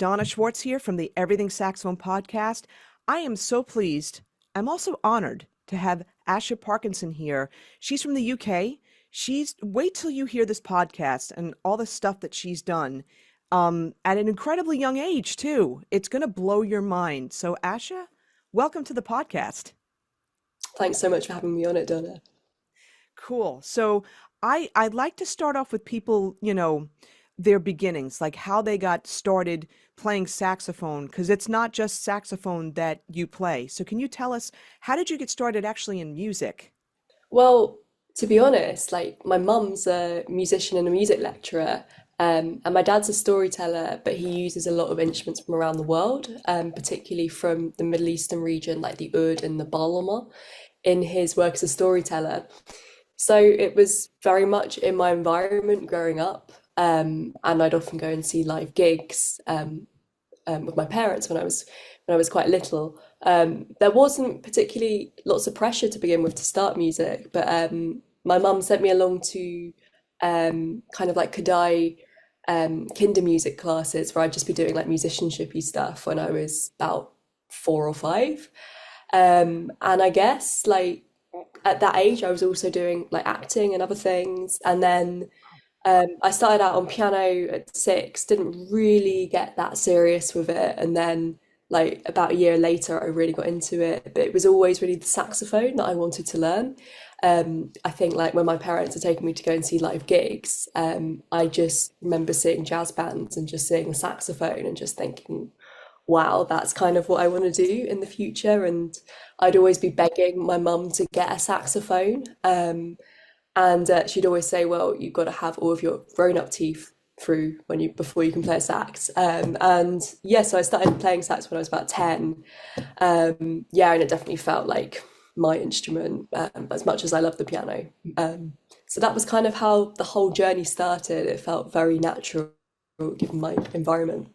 Donna Schwartz here from the Everything Saxophone Podcast. I am so pleased. I'm also honored to have Asha Parkinson here. She's from the UK. Wait till you hear this podcast and all the stuff that she's done at an incredibly young age, too. It's going to blow your mind. So, Asha, welcome to the podcast. Thanks so much for having me on it, Donna. Cool. So I'd like to start off with people, their beginnings, like how they got started playing saxophone, because it's not just saxophone that you play. So can you tell us, how did you get started actually in music? Well, to be honest, like my mum's a musician and a music lecturer, and my dad's a storyteller, but he uses a lot of instruments from around the world, particularly from the Middle Eastern region, like the oud and the baloma, in his work as a storyteller. So it was very much in my environment growing up. And I'd often go and see live gigs with my parents when I was quite little. There wasn't particularly lots of pressure to begin with to start music, but my mum sent me along to kind of like Kadai kinder music classes where I'd just be doing like musicianshipy stuff when I was about 4 or 5. And I guess like at that age, I was also doing like acting and other things. And then I started out on piano at 6, didn't really get that serious with it. And then like about a year later, I really got into it. But it was always really the saxophone that I wanted to learn. I think like when my parents had taken me to go and see live gigs, I just remember seeing jazz bands and just seeing the saxophone and just thinking, wow, that's kind of what I want to do in the future. And I'd always be begging my mum to get a saxophone. And she'd always say, well, you've got to have all of your grown-up teeth through before you can play a sax. And yeah, so I started playing sax when I was about 10. Yeah, and it definitely felt like my instrument, as much as I love the piano. So that was kind of how the whole journey started. It felt very natural given my environment.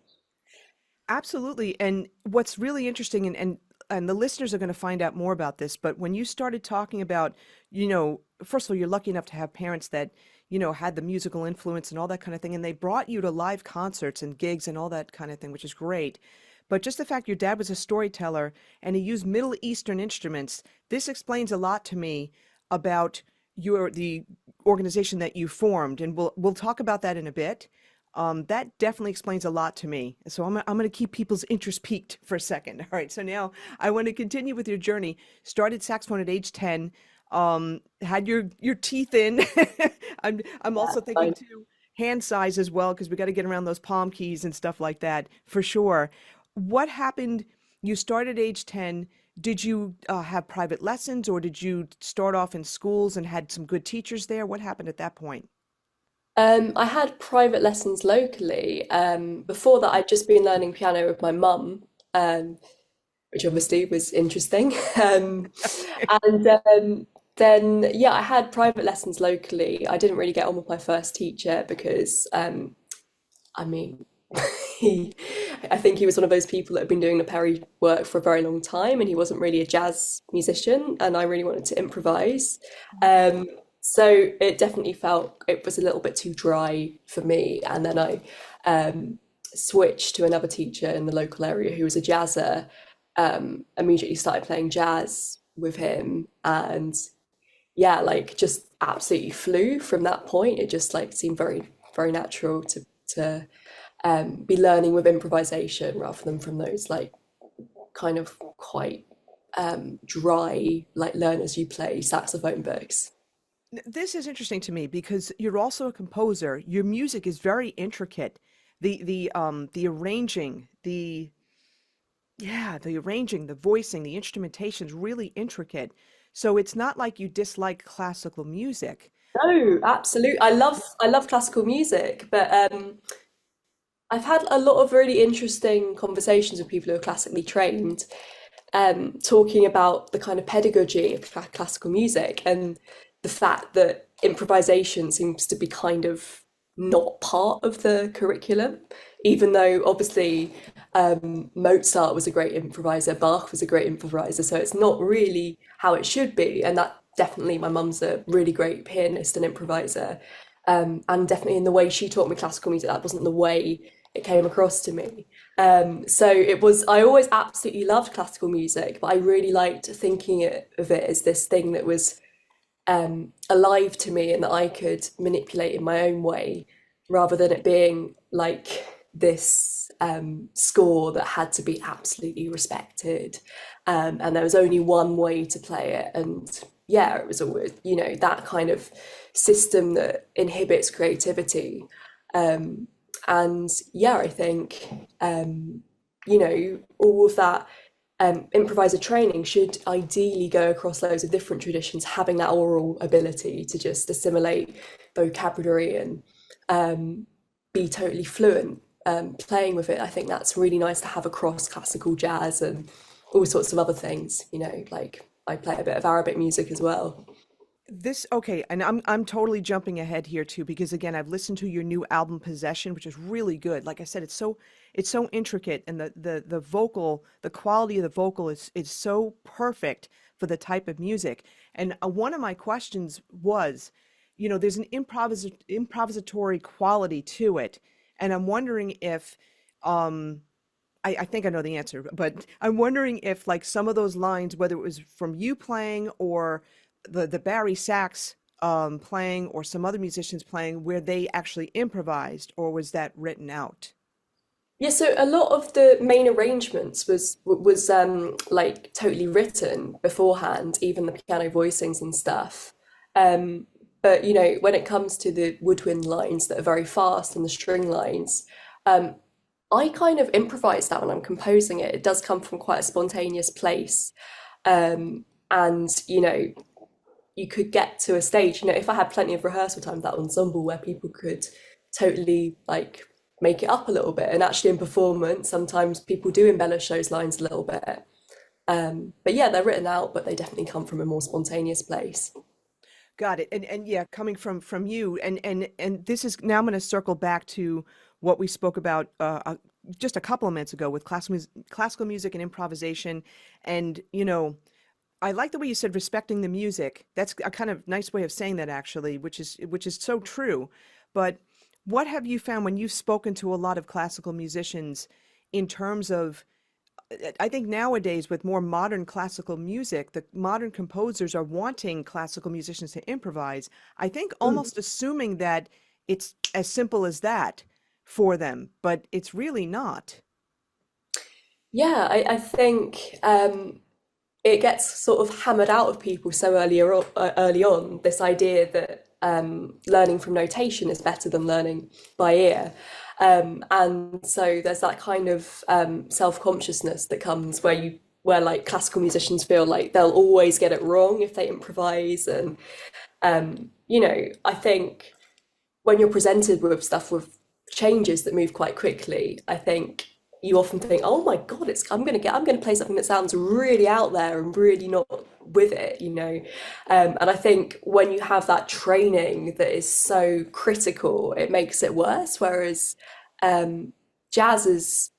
Absolutely. And what's really interesting, and the listeners are going to find out more about this, but when you started talking about, first of all, you're lucky enough to have parents that, had the musical influence and all that kind of thing, and they brought you to live concerts and gigs and all that kind of thing, which is great. But just the fact your dad was a storyteller and he used Middle Eastern instruments, this explains a lot to me about the organization that you formed, and we'll talk about that in a bit. That definitely explains a lot to me. So I'm going to keep people's interest peaked for a second. All right. So now I want to continue with your journey. Started saxophone at age 10. Had your teeth in. I'm also thinking too hand size as well, because we got to get around those palm keys and stuff like that for sure. What happened? You started at age 10. Did you have private lessons, or did you start off in schools and had some good teachers there? What happened at that point? I had private lessons locally. Before that, I'd just been learning piano with my mum, which obviously was interesting. And then, yeah, I had private lessons locally. I didn't really get on with my first teacher because, I mean, I think he was one of those people that had been doing the Perry work for a very long time, and he wasn't really a jazz musician, and I really wanted to improvise. So it definitely felt it was a little bit too dry for me. And then I switched to another teacher in the local area who was a jazzer, immediately started playing jazz with him. And yeah, like just absolutely flew from that point. It just like seemed very, very natural to be learning with improvisation rather than from those like kind of quite dry, like learn as you play saxophone books. This is interesting to me because you're also a composer. Your music is very intricate. The arranging, the voicing, the instrumentation is really intricate. So it's not like you dislike classical music. No, absolutely. I love classical music, but I've had a lot of really interesting conversations with people who are classically trained, talking about the kind of pedagogy of classical music and the fact that improvisation seems to be kind of not part of the curriculum, even though obviously Mozart was a great improviser, Bach was a great improviser, so it's not really how it should be. And that definitely, my mum's a really great pianist and improviser, and definitely in the way she taught me classical music, that wasn't the way it came across to me. So it was, I always absolutely loved classical music, but I really liked thinking of it as this thing that was alive to me and that I could manipulate in my own way, rather than it being like this score that had to be absolutely respected. And there was only one way to play it. And yeah, it was always, that kind of system that inhibits creativity. And yeah, I think, all of that improviser training should ideally go across loads of different traditions, having that oral ability to just assimilate vocabulary and be totally fluent playing with it. I think that's really nice to have across classical jazz and all sorts of other things, like I play a bit of Arabic music as well. This okay, and I'm totally jumping ahead here too because again, I've listened to your new album Possession, which is really good. Like I said, it's so intricate and the vocal, the quality of the vocal is so perfect for the type of music. And one of my questions was, there's an improvisatory quality to it, and I'm wondering if I think I know the answer, but I'm wondering if like some of those lines, whether it was from you playing or the Barry Sax playing or some other musicians playing, where they actually improvised, or was that written out? Yeah, so a lot of the main arrangements was like totally written beforehand, even the piano voicings and stuff. But when it comes to the woodwind lines that are very fast and the string lines, um, I kind of improvise that when I'm composing it. It does come from quite a spontaneous place. And you could get to a stage, if I had plenty of rehearsal time, that ensemble where people could totally like make it up a little bit. And actually in performance, sometimes people do embellish those lines a little bit. But yeah, they're written out, but they definitely come from a more spontaneous place. Got it. And yeah, coming from you, and this is now I'm going to circle back to what we spoke about just a couple of minutes ago with classical music and improvisation. And I like the way you said respecting the music. That's a kind of nice way of saying that actually, which is so true. But what have you found when you've spoken to a lot of classical musicians in terms of I think nowadays with more modern classical music, the modern composers are wanting classical musicians to improvise. I think Mm. almost assuming that it's as simple as that for them, but it's really not. Yeah, I think it gets sort of hammered out of people so early on, this idea that learning from notation is better than learning by ear. And so there's that kind of self-consciousness that comes where like classical musicians feel like they'll always get it wrong if they improvise. And I think when you're presented with stuff with changes that move quite quickly, I think you often think, "Oh my God, I'm gonna play something that sounds really out there and really not with it." And I think when you have that training that is so critical, it makes it worse. Whereas jazz is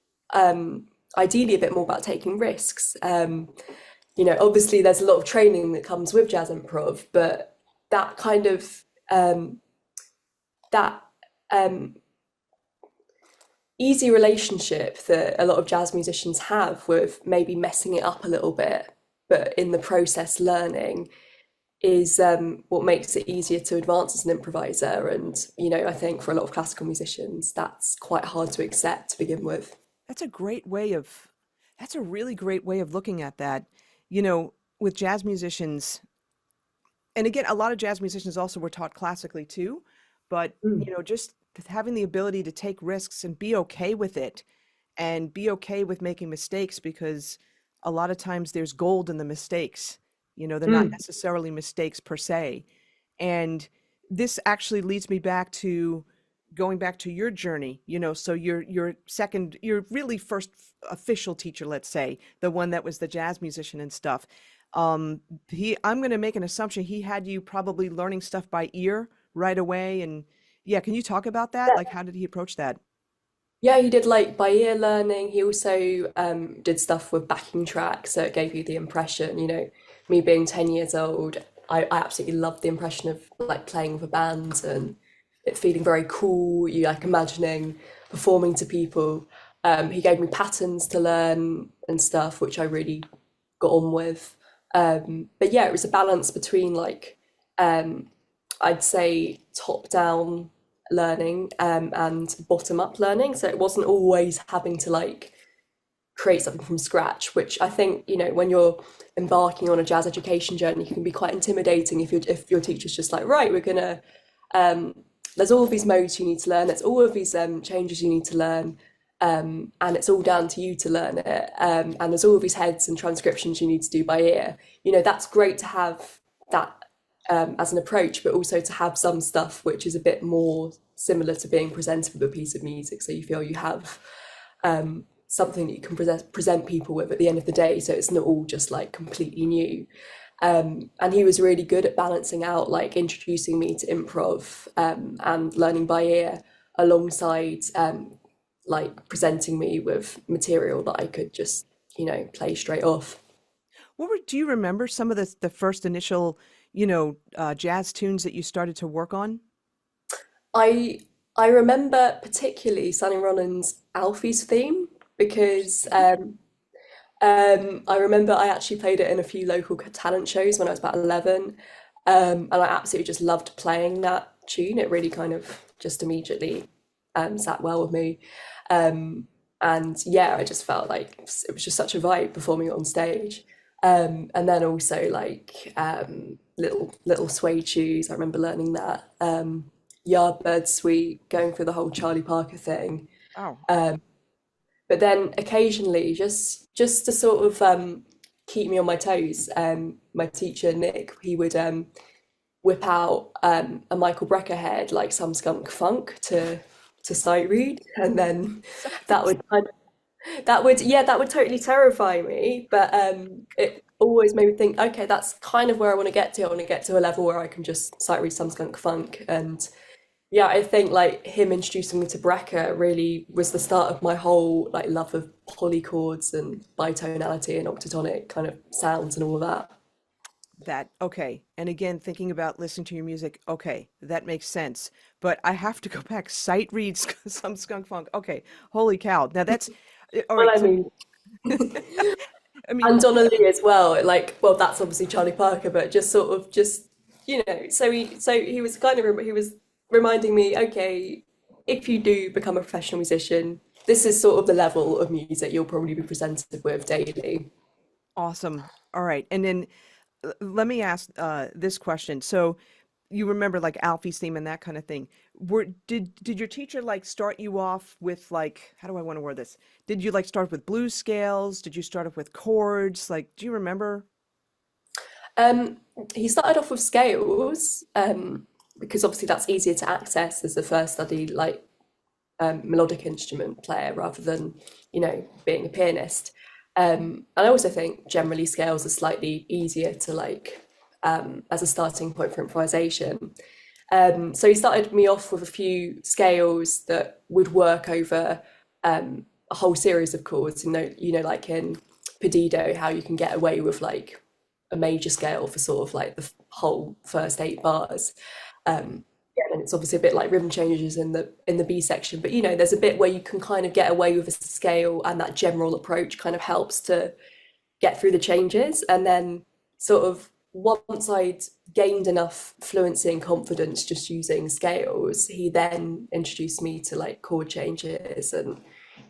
ideally a bit more about taking risks. Obviously there's a lot of training that comes with jazz improv, but that kind of that um, easy relationship that a lot of jazz musicians have with maybe messing it up a little bit, but in the process learning is what makes it easier to advance as an improviser. And, I think for a lot of classical musicians, that's quite hard to accept to begin with. That's a great way of, that's a really great way of looking at that. With jazz musicians, and again, a lot of jazz musicians also were taught classically too, but Mm. just having the ability to take risks and be okay with it and be okay with making mistakes because a lot of times there's gold in the mistakes. They're not Mm. necessarily mistakes per se. And this actually leads me back to going back to your journey, so your really first official teacher, let's say, the one that was the jazz musician and stuff. I'm going to make an assumption he had you probably learning stuff by ear right away. And yeah, can you talk about that? Like, how did he approach that? Yeah, he did like by ear learning. He also did stuff with backing tracks, so it gave you the impression, me being 10 years old, I absolutely loved the impression of like playing with a band, and it feeling very cool. You like imagining performing to people. He gave me patterns to learn and stuff, which I really got on with. But yeah, it was a balance between like um, I'd say top down learning and bottom up learning. So it wasn't always having to like create something from scratch, which I think, you know, when you're embarking on a jazz education journey, can be quite intimidating if your teacher's just like, right, we're gonna there's all of these modes you need to learn, there's all of these changes you need to learn, and it's all down to you to learn it. And there's all of these heads and transcriptions you need to do by ear. You know, that's great to have that as an approach, but also to have some stuff which is a bit more similar to being presented with a piece of music, so you feel you have something that you can present people with at the end of the day, so it's not all just like completely new. And he was really good at balancing out like introducing me to improv and learning by ear alongside like presenting me with material that I could just, you know, play straight off. Do you remember some of the first initial, jazz tunes that you started to work on? I I remember particularly Sonny Rollins' Alfie's theme because I remember I actually played it in a few local talent shows when I was about 11. And I absolutely just loved playing that tune. It really kind of just immediately sat well with me. And yeah, I just felt like it was just such a vibe performing it on stage. And then also like little suede shoes. I remember learning that. Yardbird Suite, going through the whole Charlie Parker thing. Oh, But then occasionally, just to sort of keep me on my toes, my teacher Nick, he would whip out a Michael Brecker head like some skunk funk to sight read, and then that would kind of, that would yeah, that would totally terrify me. But it always made me think, okay, that's kind of where I want to get to. I want to get to a level where I can just sight read some skunk funk. And yeah, I think like him introducing me to Brecker really was the start of my whole like love of polychords and bitonality and octatonic kind of sounds and all of that. okay. And again, thinking about listening to your music, okay, that makes sense. But I have to go back. Sight reads some skunk funk. Okay, holy cow. Now that's all Well, right. I So, mean, I mean, and Donna Lee as well. Like, well, that's obviously Charlie Parker, but just sort of just you know. So he was kind of he was reminding me, okay, if you do become a professional musician, this is sort of the level of music you'll probably be presented with daily. awesome. All right. And then let me ask this question. So you remember like Alfie's theme and that kind of thing. Did your teacher like start you off with like, how do I want to word this? Did you like start with blues scales? Did you start off with chords? Like, do you remember? Um, he started off with scales because obviously that's easier to access as the first study, like melodic instrument player rather than, you know, being a pianist. And I also think generally scales are slightly easier to like as a starting point for improvisation. So he started me off with a few scales that would work over a whole series of chords. Like in Pedido, how you can get away with like a major scale for sort of like the whole first 8 bars. Yeah, and it's obviously a bit like rhythm changes in the B section, but you know, there's a bit where you can kind of get away with a scale, and that general approach kind of helps to get through the changes. And then sort of once I'd gained enough fluency and confidence just using scales, he then introduced me to like chord changes and,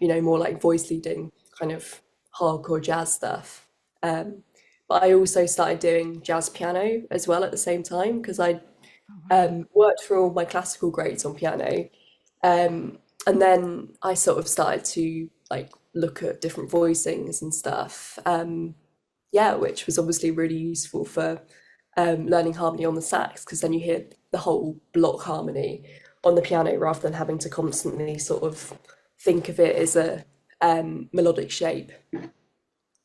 you know, more like voice leading kind of hardcore jazz stuff. But I also started doing jazz piano as well at the same time because I Oh, wow. worked through all my classical grades on piano. And then I sort of started to like look at different voicings and stuff. Yeah, which was obviously really useful for learning harmony on the sax because then you hear the whole block harmony on the piano rather than having to constantly sort of think of it as a melodic shape.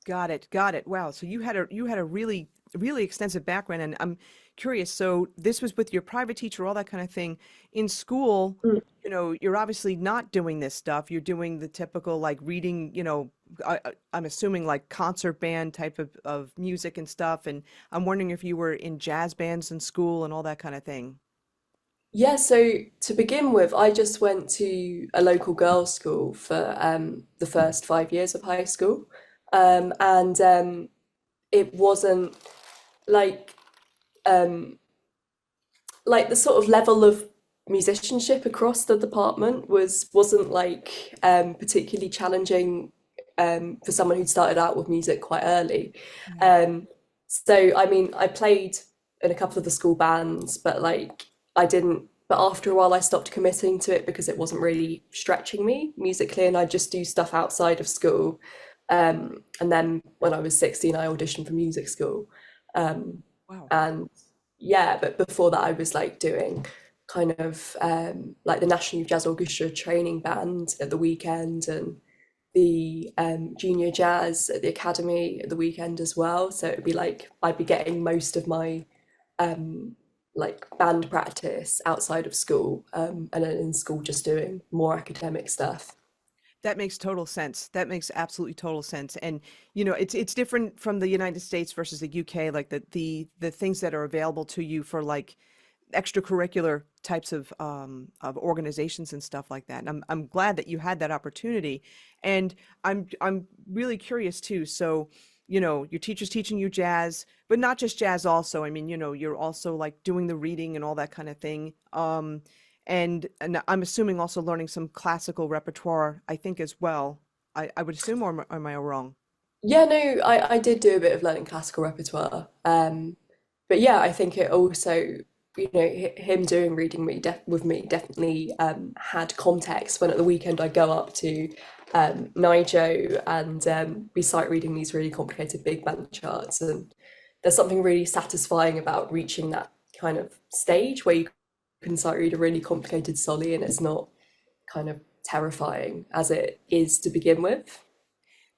Got it. Got it. Wow. So you had a really extensive background, and I'm curious. So this was with your private teacher, all that kind of thing. In school, Mm. you're obviously not doing this stuff. You're doing the typical like reading, I'm assuming like concert band type of music and stuff. And I'm wondering if you were in jazz bands in school and all that kind of thing. Yeah, so to begin with, I just went to a local girls' school for the first 5 years of high school. And it wasn't like um, like the sort of level of musicianship across the department wasn't like particularly challenging for someone who'd started out with music quite early. Mm. Um, so I mean, I played in a couple of the school bands, but like I didn't. But after a while, I stopped committing to it because it wasn't really stretching me musically, and I just do stuff outside of school. And then when I was 16, I auditioned for music school. Um, Wow. and yeah, but before that, I was like doing kind of like the National Youth Jazz Orchestra training band at the weekend and the junior jazz at the academy at the weekend as well. So it'd be like I'd be getting most of my like band practice outside of school, and then in school just doing more academic stuff. That makes total sense. That makes absolutely total sense. And it's different from the United States versus the UK, like the things that are available to you for like extracurricular types of organizations and stuff like that. And I'm glad that you had that opportunity. And I'm really curious too. So, your teacher's teaching you jazz, but not just jazz also. I mean, you're also like doing the reading and all that kind of thing. And I'm assuming also learning some classical repertoire, I think as well. I would assume, or am I wrong? Yeah, no, I did do a bit of learning classical repertoire. But yeah, I think it also, him doing reading me def with me definitely had context when at the weekend I go up to Nigel and we sight reading these really complicated big band charts. And there's something really satisfying about reaching that kind of stage where you can sight read a really complicated solly and it's not kind of terrifying as it is to begin with.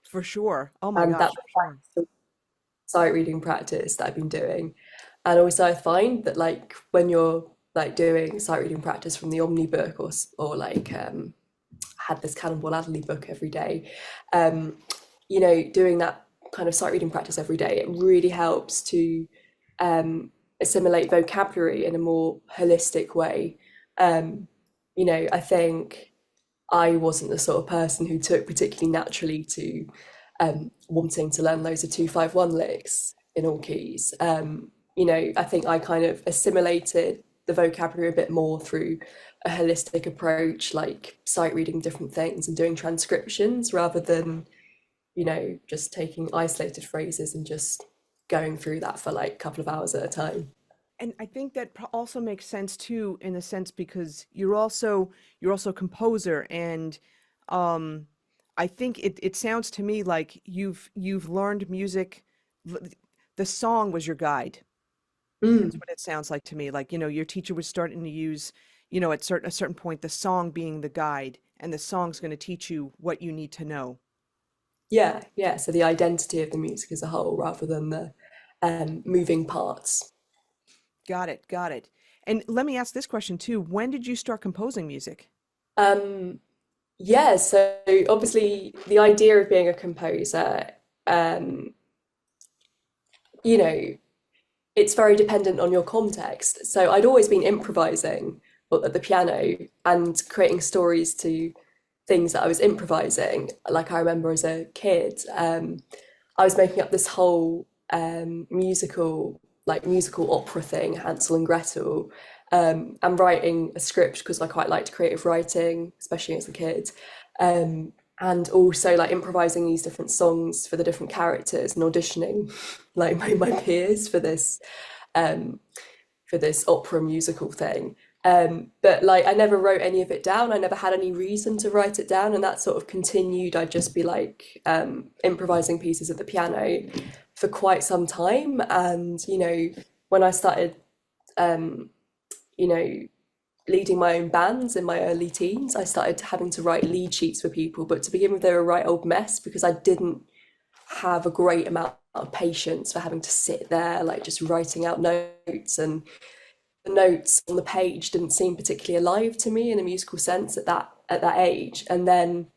For sure. Oh my And gosh, that's for sure. the sight reading practice that I've been doing. And also I find that like when you're like doing sight reading practice from the Omni book or like I had this Cannonball Adderley book every day, um, doing that kind of sight reading practice every day, it really helps to assimilate vocabulary in a more holistic way. I think I wasn't the sort of person who took particularly naturally to wanting to learn loads of 251 licks in all keys. I think I kind of assimilated the vocabulary a bit more through a holistic approach, like sight reading different things and doing transcriptions rather than, just taking isolated phrases and just going through that for like a couple of hours at a time. And I think that also makes sense too, in a sense, because you're also a composer, and um, I think it sounds to me like you've learned music. l- The song was your guide. That's Mm. what it sounds like to me. Like, your teacher was starting to use, at a certain point, the song being the guide, and the song's going to teach you what you need to know. Yeah, yeah. So the identity of the music as a whole rather than the moving parts. Got it, got it. And let me ask this question too. When did you start composing music? Um, yeah, so obviously the idea of being a composer, um, you know, it's very dependent on your context. So I'd always been improvising at the piano and creating stories to things that I was improvising. Like I remember as a kid, I was making up this whole musical opera thing, Hansel and Gretel, and writing a script because I quite liked creative writing, especially as a kid. And also like improvising these different songs for the different characters and auditioning like my peers um, for this opera musical thing. But like I never wrote any of it down. I never had any reason to write it down, and that sort of continued. I'd just be like improvising pieces at the piano for quite some time. And when I started, um, you know, leading my own bands in my early teens, I started having to write lead sheets for people. But to begin with, they were a right old mess because I didn't have a great amount of patience for having to sit there like just writing out notes, and the notes on the page didn't seem particularly alive to me in a musical sense at that age. And then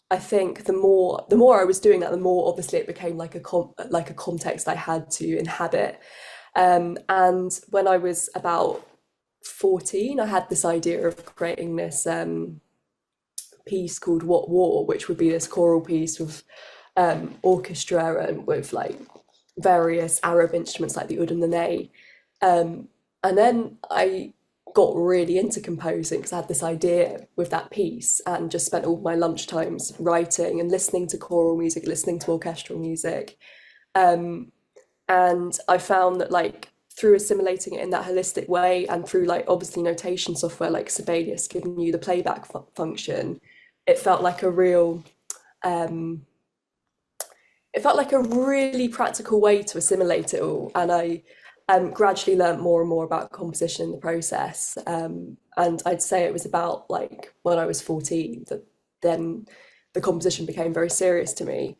I think the more I was doing that, the more obviously it became like a context I had to inhabit. And when I was about 14, I had this idea of creating this piece called What War, which would be this choral piece with orchestra and with like various Arab instruments like the oud and the ney. And then I got really into composing because I had this idea with that piece and just spent all my lunch times writing and listening to choral music, listening to orchestral music. Um, and I found that like through assimilating it in that holistic way and through like obviously notation software like Sibelius giving you the playback function, it felt like a real um, it felt like a really practical way to assimilate it all. And I gradually learnt more and more about composition in the process. And I'd say it was about like when I was 14 that then the composition became very serious to me.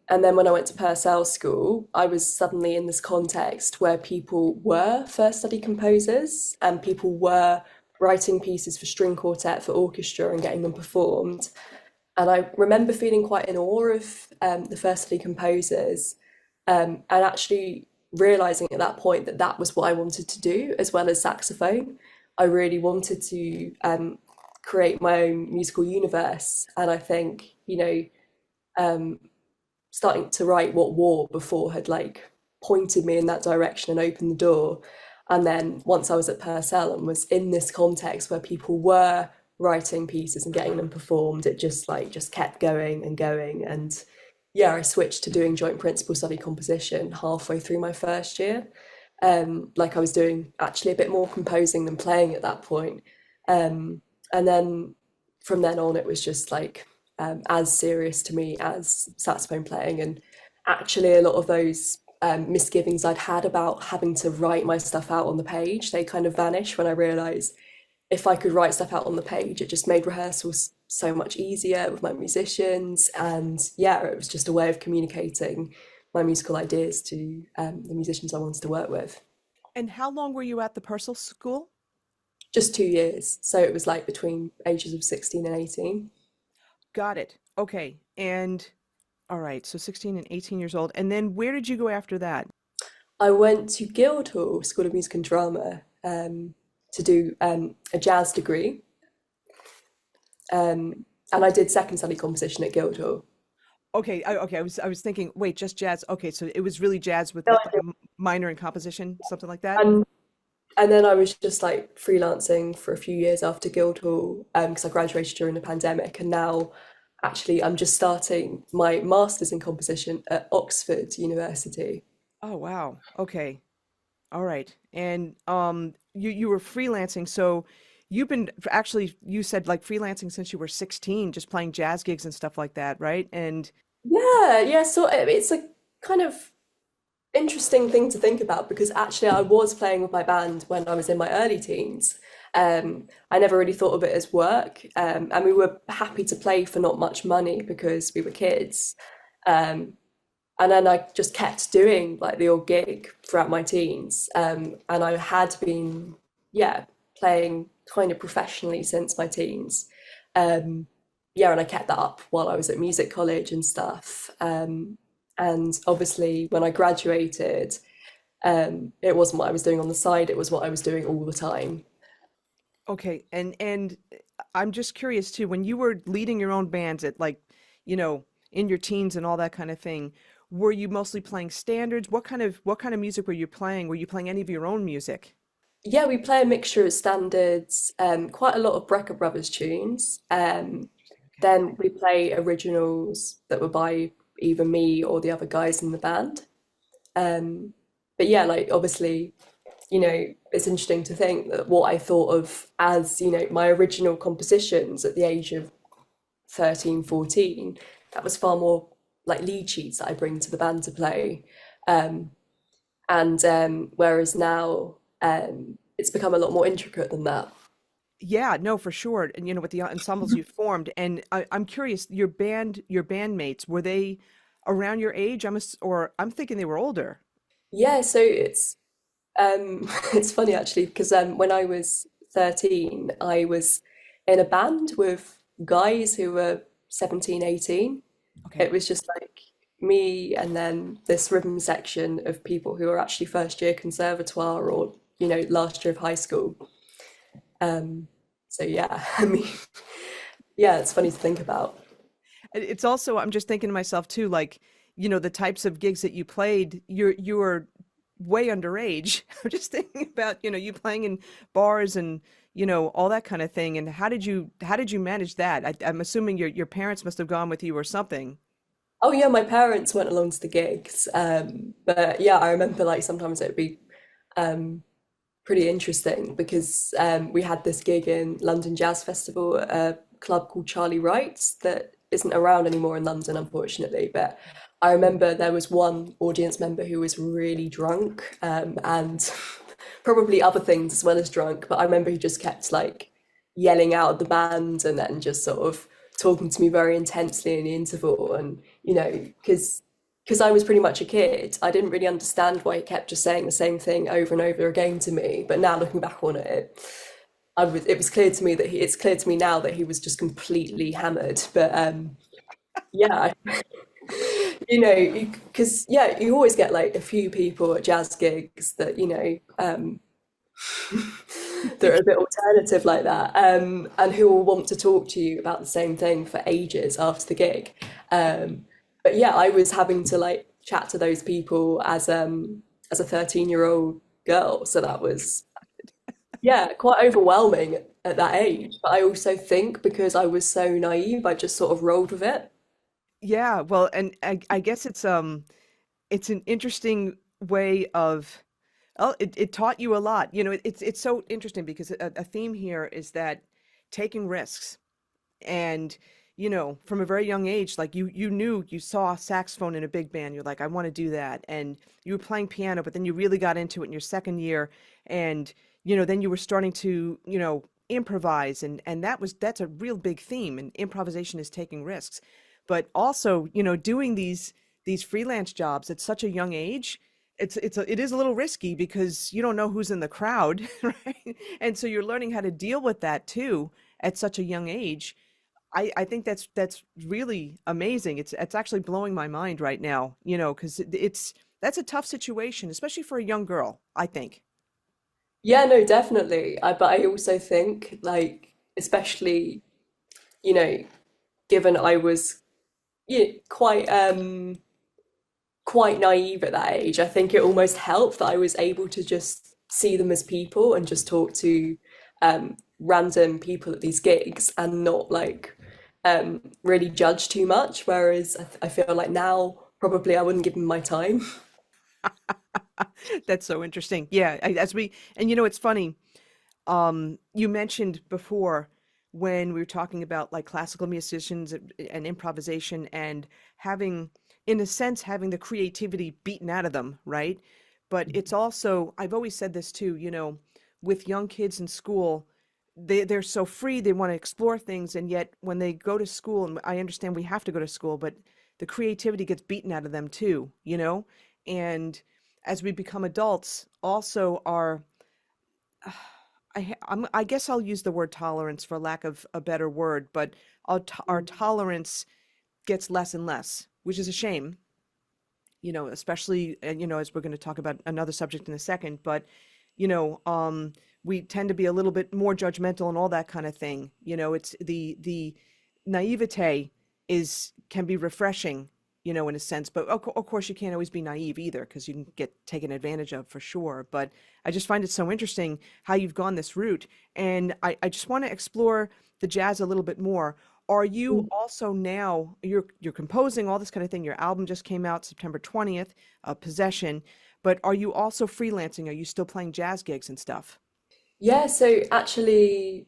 And then when I went to Purcell School, I was suddenly in this context where people were first study composers and people were writing pieces for string quartet, for orchestra, and getting them performed. And I remember feeling quite in awe of the first study composers, and actually realizing at that point that that was what I wanted to do as well as saxophone. I really wanted to create my own musical universe. And I think, um, starting to write What War before had like pointed me in that direction and opened the door. And then once I was at Purcell and was in this context where people were writing pieces and getting them performed, it just kept going and going. And yeah, I switched to doing joint principal study composition halfway through my first year. Like I was doing actually a bit more composing than playing at that point. And then from then on, it was just like as serious to me as saxophone playing. And actually, a lot of those misgivings I'd had about having to write my stuff out on the page, they kind of vanished when I realised if I could write stuff out on the page, it just made rehearsals so much easier with my musicians. And yeah, it was just a way of communicating my musical ideas to the musicians I wanted to work with. And how long were you at the Purcell School? Just 2 years. So it was like between ages of 16 and 18. Got it. Okay. And all right, so 16 and 18 years old. And then where did you go after that? I went to Guildhall School of Music and Drama to do a jazz degree. And I did second study composition at Guildhall. Okay, I was thinking, wait, just jazz. Okay, so it was really jazz with No, like a minor in composition, something like that. And and then I was just like freelancing for a few years after Guildhall because I graduated during the pandemic, and now actually I'm just starting my master's in composition at Oxford University. Oh, wow. Okay. All right. And you were freelancing, so you've been actually you said like freelancing since you were 16, just playing jazz gigs and stuff like that, right? And Yeah, yeah. So it's a kind of interesting thing to think about because actually I was playing with my band when I was in my early teens. I never really thought of it as work, and we were happy to play for not much money because we were kids. Um, and then I just kept doing like the odd gig throughout my teens, and I had been, yeah, playing kind of professionally since my teens. Um, yeah, and I kept that up while I was at music college and stuff. And obviously, when I graduated, it wasn't what I was doing on the side, it was what I was doing all the time. okay, and I'm just curious too, when you were leading your own bands at like, in your teens and all that kind of thing, were you mostly playing standards? What kind of music were you playing? Were you playing any of your own music? Yeah, we play a mixture of standards, quite a lot of Brecker Brothers tunes. Okay. Then we play originals that were by either me or the other guys in the band. Um, but yeah, like obviously, it's interesting to think that what I thought of as, my original compositions at the age of 13, 14, that was far more like lead sheets that I bring to the band to play. Um, and whereas now it's become a lot more intricate than that. Yeah, no, for sure. And with the ensembles you formed, and I'm curious, your bandmates, were they around your age? Or I'm thinking they were older. Yeah, so it's it's funny actually because when I was 13, I was in a band with guys who were 17, 18. It Okay. was just like me and then this rhythm section of people who are actually first year conservatoire or last year of high school. So yeah, I mean, yeah, it's funny to think about. It's also, I'm just thinking to myself too, like, the types of gigs that you played, you're way underage. I'm just thinking about, you playing in bars and, all that kind of thing. And how did you manage that? I'm assuming your parents must have gone with you or something. Oh yeah, my parents went along to the gigs, but yeah, I remember like sometimes it would be um, pretty interesting because we had this gig in London Jazz Festival at a club called Charlie Wright's that isn't around anymore in London, unfortunately. But I remember there was one audience member who was really drunk, and probably other things as well as drunk. But I remember he just kept like yelling out at the band and then just sort of talking to me very intensely in the interval. And, because I was pretty much a kid, I didn't really understand why he kept just saying the same thing over and over again to me. But now looking back on it, it was clear to me that it's clear to me now that he was just completely hammered. But yeah, because yeah, you always get like a few people at jazz gigs that that are a bit alternative like that, and who will want to talk to you about the same thing for ages after the gig. But yeah, I was having to like chat to those people as a 13-year-old girl, so that was yeah quite overwhelming at that age. But I also think because I was so naive, I just sort of rolled with it. Yeah, well, and I guess it's an interesting way of, oh, it taught you a lot. It's so interesting because a theme here is that taking risks. And from a very young age, like you knew, you saw saxophone in a big band, you're like, I want to do that. And you were playing piano, but then you really got into it in your second year. And then you were starting to improvise, and that's a real big theme, and improvisation is taking risks. But also, doing these freelance jobs at such a young age, it is a little risky because you don't know who's in the crowd, right? And so you're learning how to deal with that too at such a young age. I think that's really amazing. It's actually blowing my mind right now, because that's a tough situation, especially for a young girl, I think. Yeah, no, definitely. But I also think like, especially you know, given I was quite quite naive at that age, I think it almost helped that I was able to just see them as people and just talk to random people at these gigs and not like really judge too much. Whereas I feel like now probably I wouldn't give them my time. That's so interesting. Yeah, and it's funny. You mentioned before when we were talking about like classical musicians and improvisation and having, in a sense, having the creativity beaten out of them, right? But it's also, I've always said this too, with young kids in school, they're so free, they want to explore things, and yet when they go to school, and I understand we have to go to school, but the creativity gets beaten out of them too, and as we become adults, also our I guess I'll use the word tolerance for lack of a better word, but our tolerance gets less and less, which is a shame, especially, as we're going to talk about another subject in a second, but, you know, um, we tend to be a little bit more judgmental and all that kind of thing. It's the naivete can be refreshing, in a sense, but of course you can't always be naive either because you can get taken advantage of for sure. But I just find it so interesting how you've gone this route. And I just want to explore the jazz a little bit more. Are you also now you're composing all this kind of thing? Your album just came out September 20th, Possession. But are you also freelancing? Are you still playing jazz gigs and stuff? Yeah, so actually,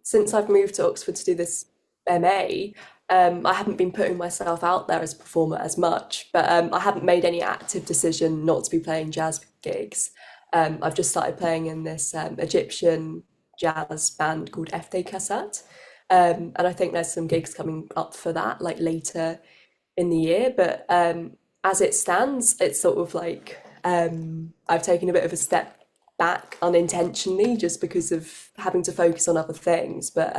since I've moved to Oxford to do this MA, I haven't been putting myself out there as a performer as much, but I haven't made any active decision not to be playing jazz gigs. I've just started playing in this Egyptian jazz band called Efte Kassat, and I think there's some gigs coming up for that like later in the year. But as it stands, it's sort of like I've taken a bit of a step back unintentionally just because of having to focus on other things. But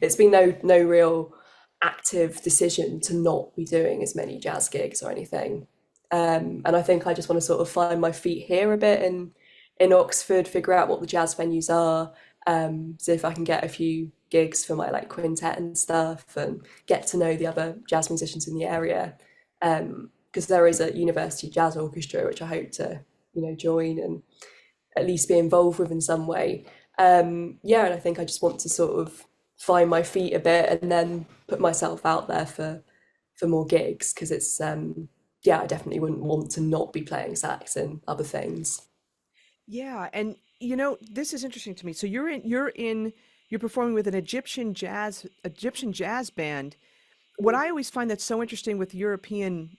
it's been no real active decision to not be doing as many jazz gigs or anything. And I think I just want to sort of find my feet here a bit in Oxford, figure out what the jazz venues are, see if I can get a few gigs for my like quintet and stuff, and get to know the other jazz musicians in the area. Because there is a university jazz orchestra which I hope to, join and at least be involved with in some way. Yeah, and I think I just want to sort of find my feet a bit and then put myself out there for more gigs because it's yeah, I definitely wouldn't want to not be playing sax and other things. Yeah, and this is interesting to me. So you're performing with an Egyptian jazz band. What I always find that's so interesting with the European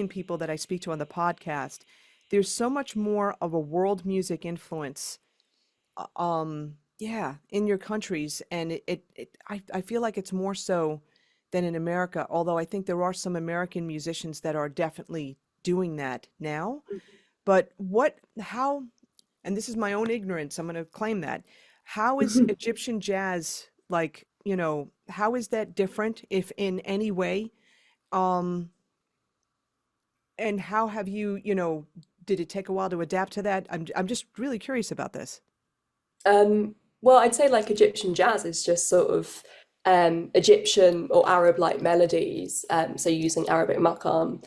people that I speak to on the podcast, there's so much more of a world music influence, yeah, in your countries, and I feel like it's more so than in America. Although I think there are some American musicians that are definitely doing that now. But how, and this is my own ignorance, I'm going to claim that. How is Egyptian jazz like, how is that different, if in any way? Um, and how have you, did it take a while to adapt to that? I'm just really curious about this. Well, I'd say like Egyptian jazz is just sort of Egyptian or Arab-like melodies, so using Arabic maqam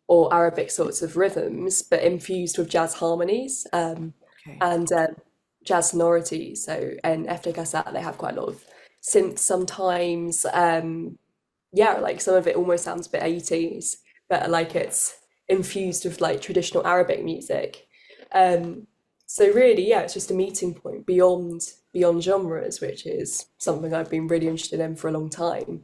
or Arabic sorts of rhythms, but infused with jazz harmonies Okay. and jazz sonorities. So in Eftegasat, they have quite a lot of synth sometimes. Yeah, like some of it almost sounds a bit 80s, but like it's infused with like traditional Arabic music. Um, so really, yeah, it's just a meeting point beyond genres, which is something I've been really interested in for a long time.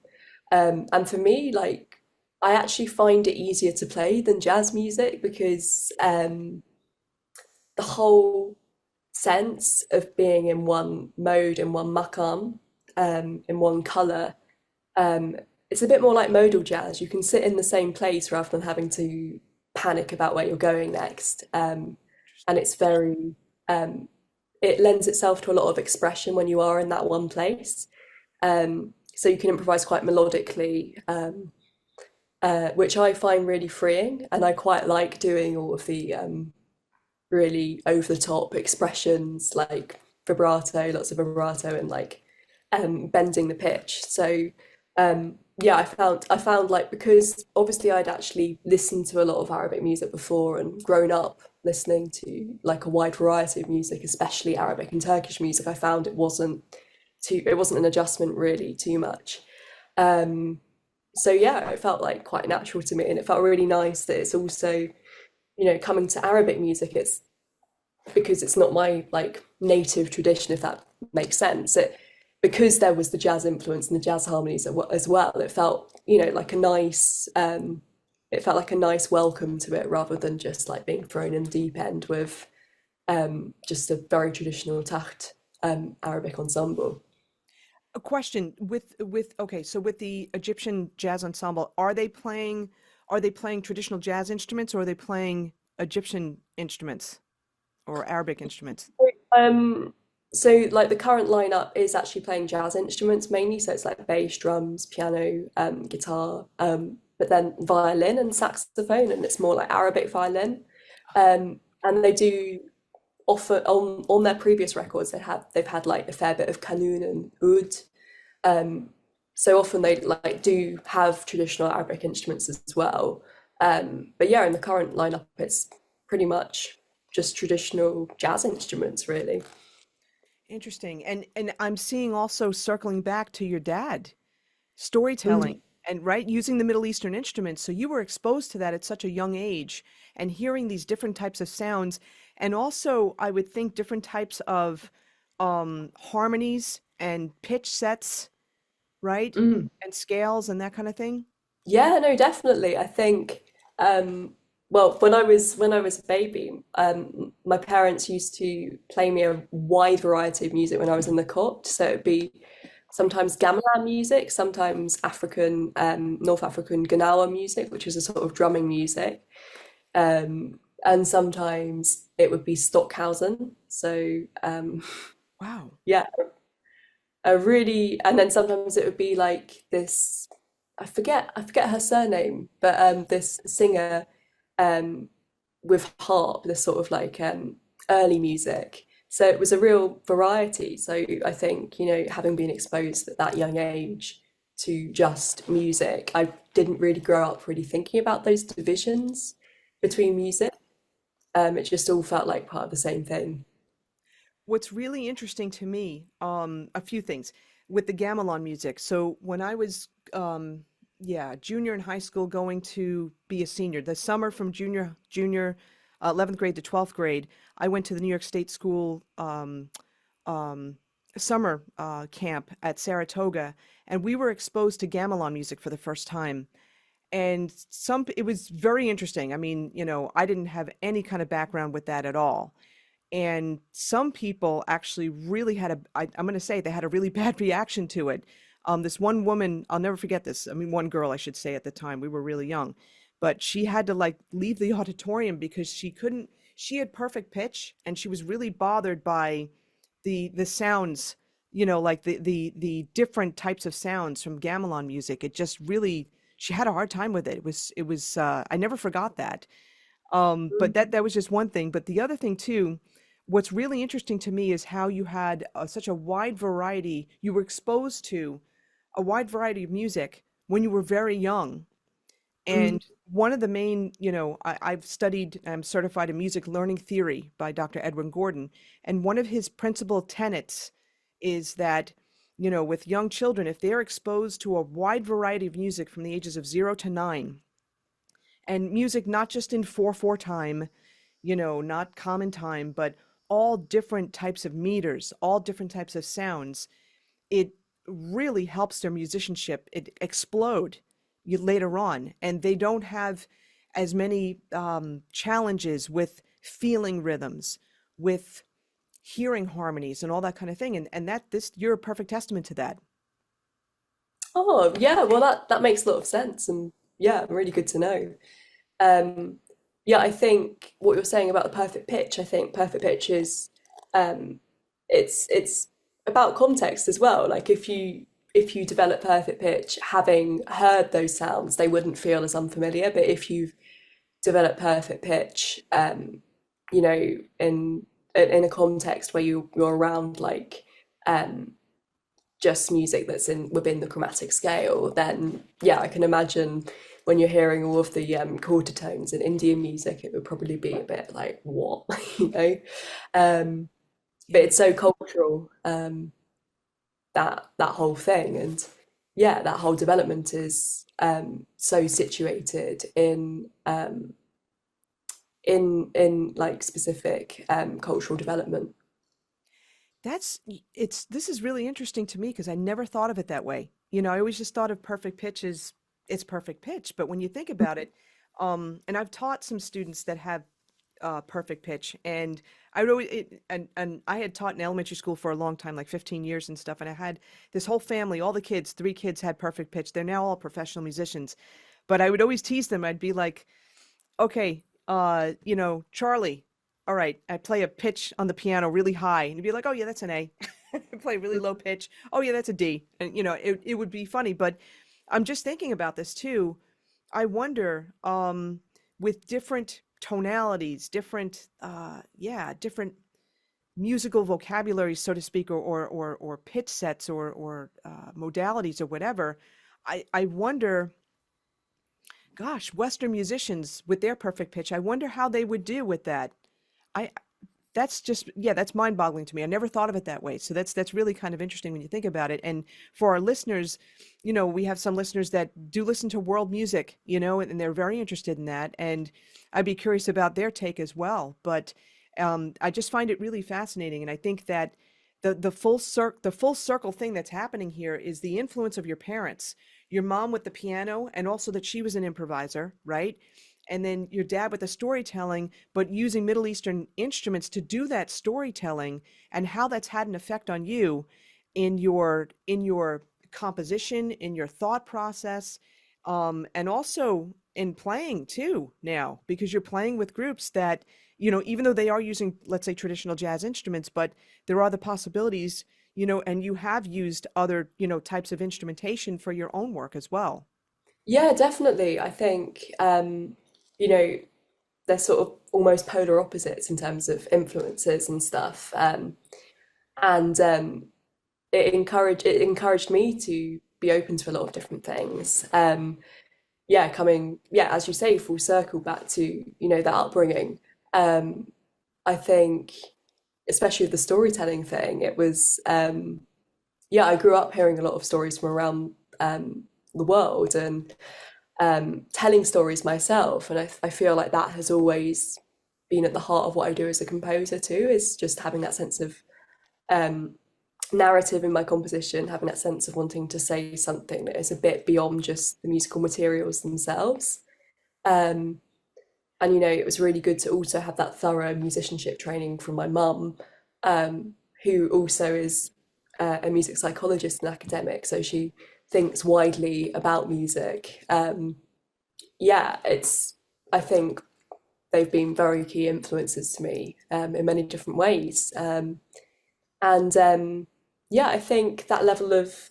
And for me, like I actually find it easier to play than jazz music because the whole sense of being in one mode, in one makam, in one color, um, it's a bit more like modal jazz. You can sit in the same place rather than having to panic about where you're going next. And it's very, um, it lends itself to a lot of expression when you are in that one place. So you can improvise quite melodically, which I find really freeing. And I quite like doing all of the really over the top expressions like vibrato, lots of vibrato and like bending the pitch. So yeah, I found like because obviously I'd actually listened to a lot of Arabic music before and grown up listening to like a wide variety of music, especially Arabic and Turkish music. I found it wasn't an adjustment really too much. Um, so yeah, it felt like quite natural to me, and it felt really nice that it's also coming to Arabic music. It's because it's not my like native tradition, if that makes sense. Because there was the jazz influence and the jazz harmonies as well. It felt like a nice it felt like a nice welcome to it rather than just like being thrown in the deep end with just a very traditional taht Arabic ensemble. A question with okay, so with the Egyptian jazz ensemble, are they playing traditional jazz instruments, or are they playing Egyptian instruments or Arabic instruments? Um, so like the current lineup is actually playing jazz instruments mainly, so it's like bass, drums, piano, guitar, but then violin and saxophone, and it's more like Arabic violin. And they do offer on their previous records they've had like a fair bit of kanun and oud. Um, so often they like do have traditional Arabic instruments as well. But yeah, in the current lineup, it's pretty much just traditional jazz instruments, really. Interesting. And I'm seeing also, circling back to your dad, Mm. storytelling and right, using the Middle Eastern instruments. So you were exposed to that at such a young age, and hearing these different types of sounds, and also I would think different types of harmonies and pitch sets, right? Mm. And scales and that kind of thing. Yeah, no, definitely. I think, well, when I was a baby, my parents used to play me a wide variety of music when I was in the court. So it'd be sometimes gamelan music, sometimes North African Ganawa music, which is a sort of drumming music, and sometimes it would be Stockhausen. So Wow. yeah, and then sometimes it would be like this. I forget her surname, but this singer, um, with harp, the sort of like early music. So it was a real variety. So I think, having been exposed at that young age to just music, I didn't really grow up really thinking about those divisions between music. It just all felt like part of the same thing. What's really interesting to me, a few things with the gamelan music. So when I was, yeah, junior in high school, going to be a senior, the summer from junior, 11th grade to 12th grade, I went to the New York State School um, summer camp at Saratoga, and we were exposed to gamelan music for the first time. And it was very interesting. I mean, I didn't have any kind of background with that at all. And some people actually really I'm going to say they had a really bad reaction to it. This one woman, I'll never forget this. I mean, one girl, I should say, at the time, we were really young, but she had to like leave the auditorium because she had perfect pitch and she was really bothered by the sounds, like the different types of sounds from gamelan music. It just really, she had a hard time with it. I never forgot that. But that was just one thing. But the other thing too, what's really interesting to me is how you had such a wide variety. You were exposed to a wide variety of music when you were very young. Mm. And one of the main, I'm certified in music learning theory by Dr. Edwin Gordon. And one of his principal tenets is that, with young children, if they're exposed to a wide variety of music from the ages of 0 to 9, and music not just in 4/4 time, not common time, but all different types of meters, all different types of sounds, it really helps their musicianship explode later on, and they don't have as many challenges with feeling rhythms, with hearing harmonies, and all that kind of thing. And you're a perfect testament to that. Oh, yeah, well that makes a lot of sense, and yeah, really good to know. Um, yeah, I think what you're saying about the perfect pitch, I think perfect pitch is um, it's about context as well. Like if you develop perfect pitch, having heard those sounds, they wouldn't feel as unfamiliar. But if you've developed perfect pitch, you know, in a context where you're around like um, just music that's in within the chromatic scale, then yeah, I can imagine when you're hearing all of the quarter tones in Indian music, it would probably be a bit like what, you know. Um, but Yeah. it's so cultural, that whole thing, and yeah, that whole development is so situated in like specific cultural development. This is really interesting to me because I never thought of it that way. I always just thought of perfect pitch as it's perfect pitch. But when you think about it, and I've taught some students that have perfect pitch, and I would always and I had taught in elementary school for a long time, like 15 years and stuff, and I had this whole family, all the kids, 3 kids had perfect pitch. They're now all professional musicians. But I would always tease them. I'd be like, okay, Charlie, all right, I play a pitch on the piano really high, and you'd be like, oh yeah, that's an A. I play really low pitch. Oh yeah, that's a D. And it would be funny, but I'm just thinking about this too. I wonder, with different tonalities, different musical vocabularies, so to speak, or pitch sets or modalities or whatever. I wonder, gosh, Western musicians with their perfect pitch, I wonder how they would do with that. I That's just, yeah, that's mind-boggling to me. I never thought of it that way. So that's really kind of interesting when you think about it. And for our listeners, we have some listeners that do listen to world music, and they're very interested in that. And I'd be curious about their take as well. But I just find it really fascinating. And I think that the full circle thing that's happening here is the influence of your parents, your mom with the piano, and also that she was an improviser, right? And then your dad with the storytelling, but using Middle Eastern instruments to do that storytelling, and how that's had an effect on you in your composition, in your thought process, and also in playing too now, because you're playing with groups that, even though they are using, let's say, traditional jazz instruments, but there are the possibilities, and you have used other, types of instrumentation for your own work as well. Yeah, definitely. I think you know they're sort of almost polar opposites in terms of influences and stuff. And it encouraged me to be open to a lot of different things. Yeah, coming, yeah, as you say, full circle back to, that upbringing. Um, I think, especially with the storytelling thing, it was, yeah, I grew up hearing a lot of stories from around the world, and telling stories myself. And I feel like that has always been at the heart of what I do as a composer too, is just having that sense of um, narrative in my composition, having that sense of wanting to say something that is a bit beyond just the musical materials themselves. Um, and it was really good to also have that thorough musicianship training from my mum, who also is a music psychologist and academic, so she thinks widely about music. Yeah, I think they've been very key influences to me in many different ways. And yeah, I think that level of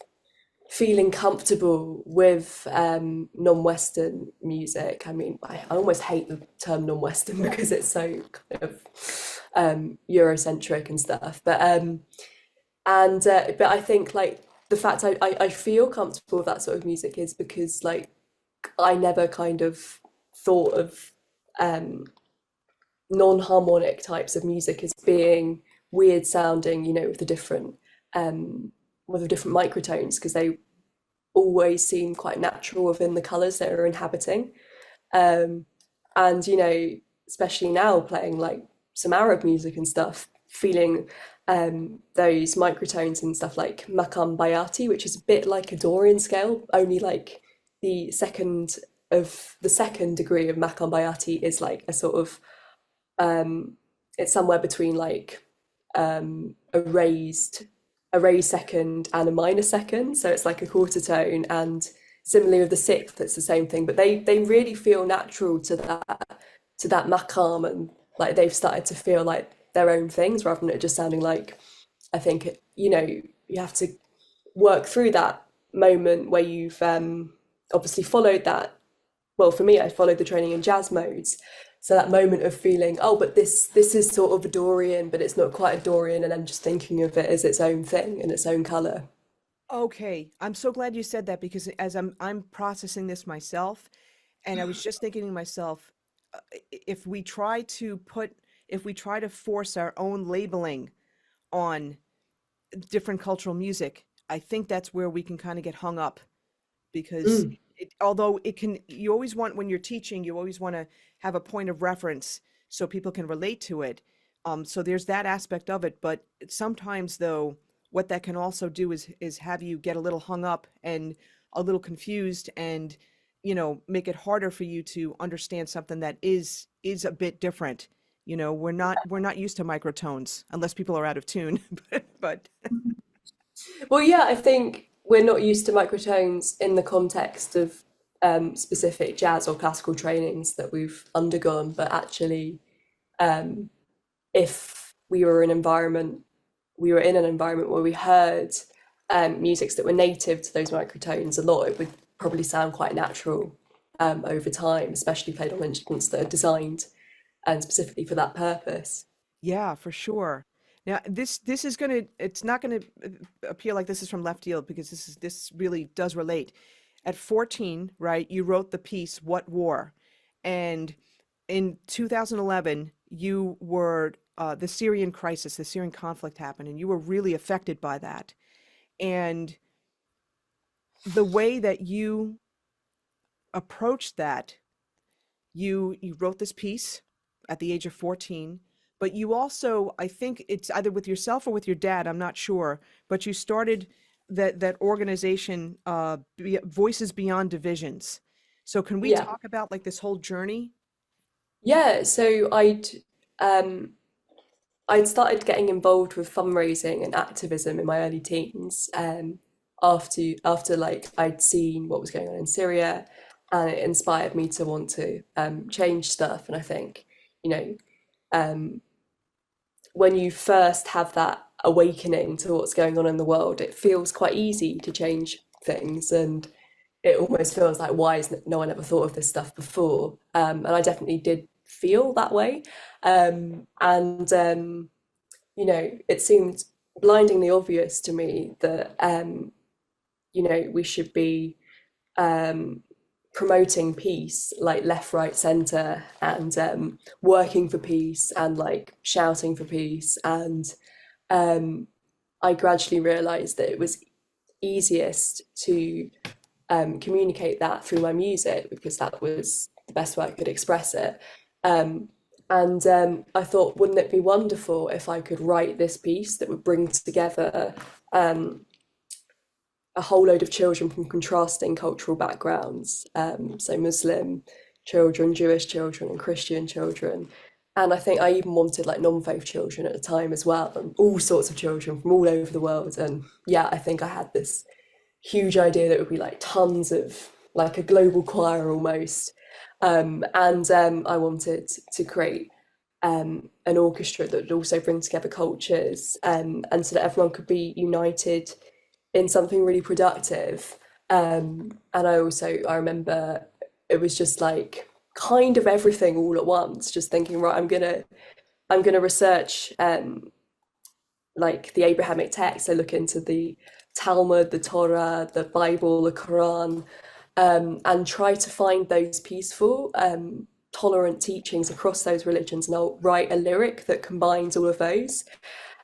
feeling comfortable with non-Western music. I mean, I almost hate the term non-Western because it's so kind of Eurocentric and stuff. But I think like the fact I feel comfortable with that sort of music is because like I never kind of thought of um, non-harmonic types of music as being weird sounding, um, with the different microtones, because they always seem quite natural within the colours that are inhabiting. Um, and especially now playing like some Arab music and stuff, feeling those microtones and stuff like Makam Bayati, which is a bit like a Dorian scale, only like the second degree of Makam Bayati is like a sort of it's somewhere between like a raised second and a minor second, so it's like a quarter tone. And similarly with the sixth, it's the same thing, but they really feel natural to that makam, and like they've started to feel like their own things rather than it just sounding like, I think you have to work through that moment where you've obviously followed that. Well, for me, I followed the training in jazz modes. So that moment of feeling, oh, but this is sort of a Dorian, but it's not quite a Dorian, and then just thinking of it as its own thing and its own color. Okay, I'm so glad you said that because as I'm processing this myself, and I was just thinking to myself, if we try to force our own labeling on different cultural music, I think that's where we can kind of get hung up because Mm, although it can, you always want, when you're teaching, you always want to have a point of reference so people can relate to it. So there's that aspect of it, but sometimes though, what that can also do is have you get a little hung up and a little confused, and make it harder for you to understand something that is a bit different. We're not used to microtones unless people are out of tune, but well, yeah, I think we're not used to microtones in the context of specific jazz or classical trainings that we've undergone, but actually, um, if we were in an environment where we heard musics that were native to those microtones a lot, it would probably sound quite natural over time, especially played on instruments that are designed and specifically for that purpose. yeah, for sure. Now, this is gonna it's not gonna appear like this is from left field because this really does relate. At 14, right, you wrote the piece "What War," and in 2011, you were the Syrian crisis, the Syrian conflict happened, and you were really affected by that. And the way that you approached that, you wrote this piece at the age of 14, but you also, I think it's either with yourself or with your dad, I'm not sure, but you started that organization, Voices Beyond Divisions. So can we Yeah. talk about like this whole journey? Yeah, so um I'd started getting involved with fundraising and activism in my early teens, after like I'd seen what was going on in Syria, and it inspired me to want to change stuff. And I think, you know, um, when you first have that awakening to what's going on in the world, it feels quite easy to change things, and it almost feels like, why has no one ever thought of this stuff before? And I definitely did feel that way. And you know, it seemed blindingly obvious to me that you know, we should be promoting peace, like left, right, centre, and working for peace and like shouting for peace. And I gradually realised that it was easiest to communicate that through my music because that was the best way I could express it. And I thought, wouldn't it be wonderful if I could write this piece that would bring together a whole load of children from contrasting cultural backgrounds, so Muslim children, Jewish children, and Christian children. And I think I even wanted like non-faith children at the time as well, and all sorts of children from all over the world. And yeah, I think I had this huge idea that would be like tons of like a global choir almost. And I wanted to create an orchestra that would also bring together cultures, and so that everyone could be united in something really productive. And I remember it was just like kind of everything all at once, just thinking, right, I'm gonna research like the Abrahamic texts. I look into the Talmud, the Torah, the Bible, the Quran, and try to find those peaceful, tolerant teachings across those religions. And I'll write a lyric that combines all of those.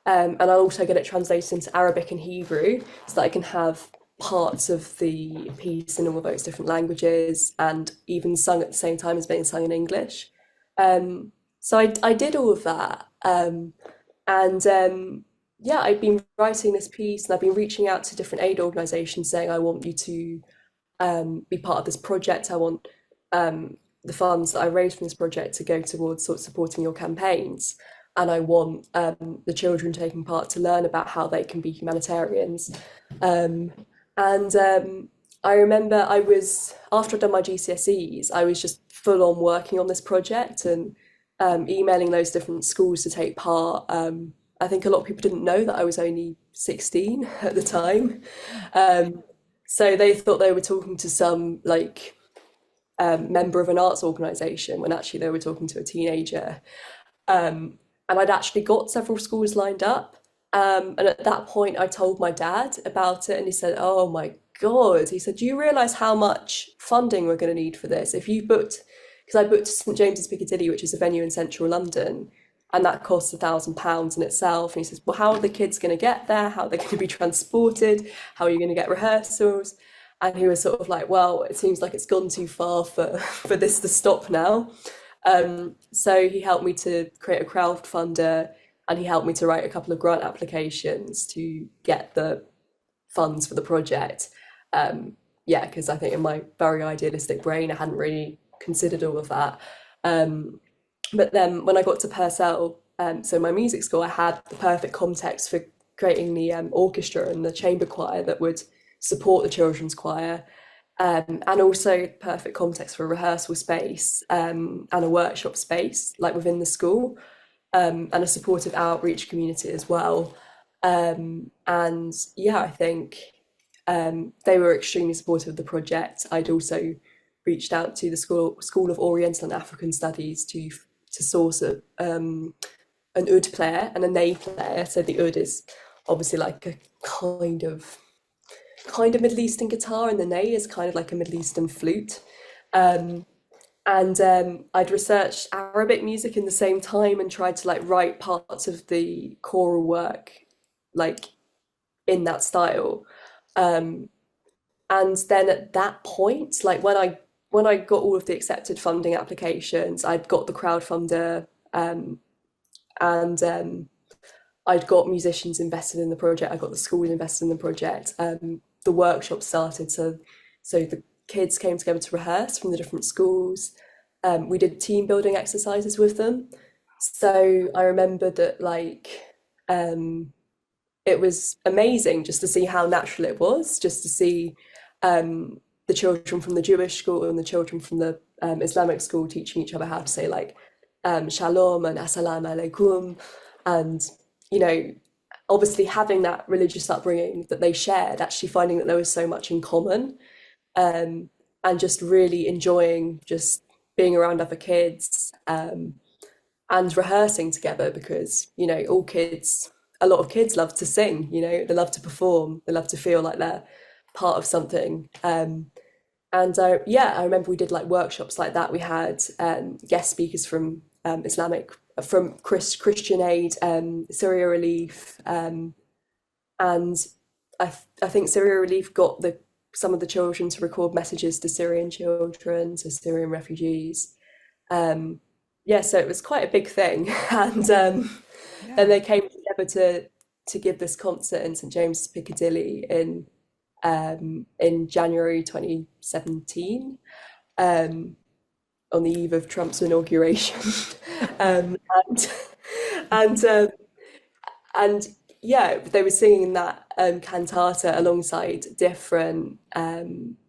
And I'll also get it translated into Arabic and Hebrew so that I can have parts of the piece in all of those different languages and even sung at the same time as being sung in English. So I did all of that. And yeah, I'd been writing this piece and I've been reaching out to different aid organisations saying, I want you to be part of this project. I want the funds that I raise from this project to go towards sort of supporting your campaigns. And I want the children taking part to learn about how they can be humanitarians. And I remember after I'd done my GCSEs, I was just full on working on this project and emailing those different schools to take part. I think a lot of people didn't know that I was only 16 at the time. So they thought they were talking to some like member of an arts organisation when actually they were talking to a teenager. And I'd actually got several schools lined up. And at that point, I told my dad about it, and he said, "Oh my God." He said, "Do you realise how much funding we're going to need for this? If you booked," because I booked St James's Piccadilly, which is a venue in central London, and that costs £1,000 in itself. And he says, "Well, how are the kids going to get there? How are they going to be transported? How are you going to get rehearsals?" And he was sort of like, "Well, it seems like it's gone too far for this to stop now." So he helped me to create a crowdfunder, and he helped me to write a couple of grant applications to get the funds for the project. Yeah, because I think in my very idealistic brain, I hadn't really considered all of that. But then when I got to Purcell, so my music school, I had the perfect context for creating the orchestra and the chamber choir that would support the children's choir. And also perfect context for a rehearsal space, and a workshop space like within the school, and a supportive outreach community as well. And yeah, I think they were extremely supportive of the project. I'd also reached out to the School of Oriental and African Studies to source an oud player and a ney player. So the oud is obviously like a kind of Middle Eastern guitar, and the ney is kind of like a Middle Eastern flute. And I'd researched Arabic music in the same time and tried to like write parts of the choral work like in that style. And then at that point, like when I got all of the accepted funding applications, I'd got the crowdfunder, and I'd got musicians invested in the project. I got the schools invested in the project. The workshop started, so the kids came together to rehearse from the different schools. We did team building exercises with them. So I remember that like it was amazing just to see how natural it was, just to see the children from the Jewish school and the children from the Islamic school teaching each other how to say like shalom and assalamu alaikum, and you know, obviously having that religious upbringing that they shared, actually finding that there was so much in common, and just really enjoying just being around other kids, and rehearsing together because, you know, a lot of kids love to sing, you know, they love to perform, they love to feel like they're part of something. And yeah, I remember we did like workshops like that. We had guest speakers from Islamic, from Christian Aid, Syria Relief, and I think Syria Relief got some of the children to record messages to Syrian children, to Syrian refugees. Yeah, so it was quite a big thing, and then Yeah. they came together to give this concert in St James's Piccadilly in January 2017, um, on the eve of Trump's inauguration, and and and yeah, they were singing that cantata alongside different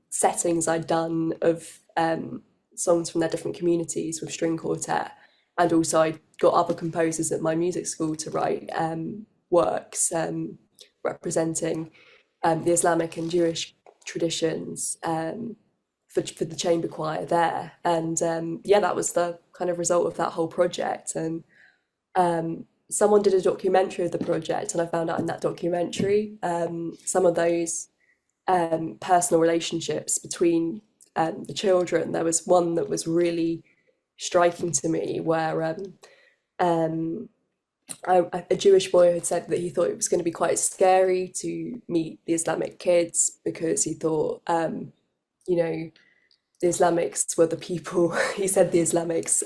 settings I'd done of songs from their different communities with string quartet, and also I got other composers at my music school to write works representing the Islamic and Jewish traditions, for the chamber choir there, and yeah, that was the kind of result of that whole project. And someone did a documentary of the project, and I found out in that documentary some of those personal relationships between the children. There was one that was really striking to me where um, a Jewish boy had said that he thought it was going to be quite scary to meet the Islamic kids because he thought, you know, the Islamics were the people. He said the Islamics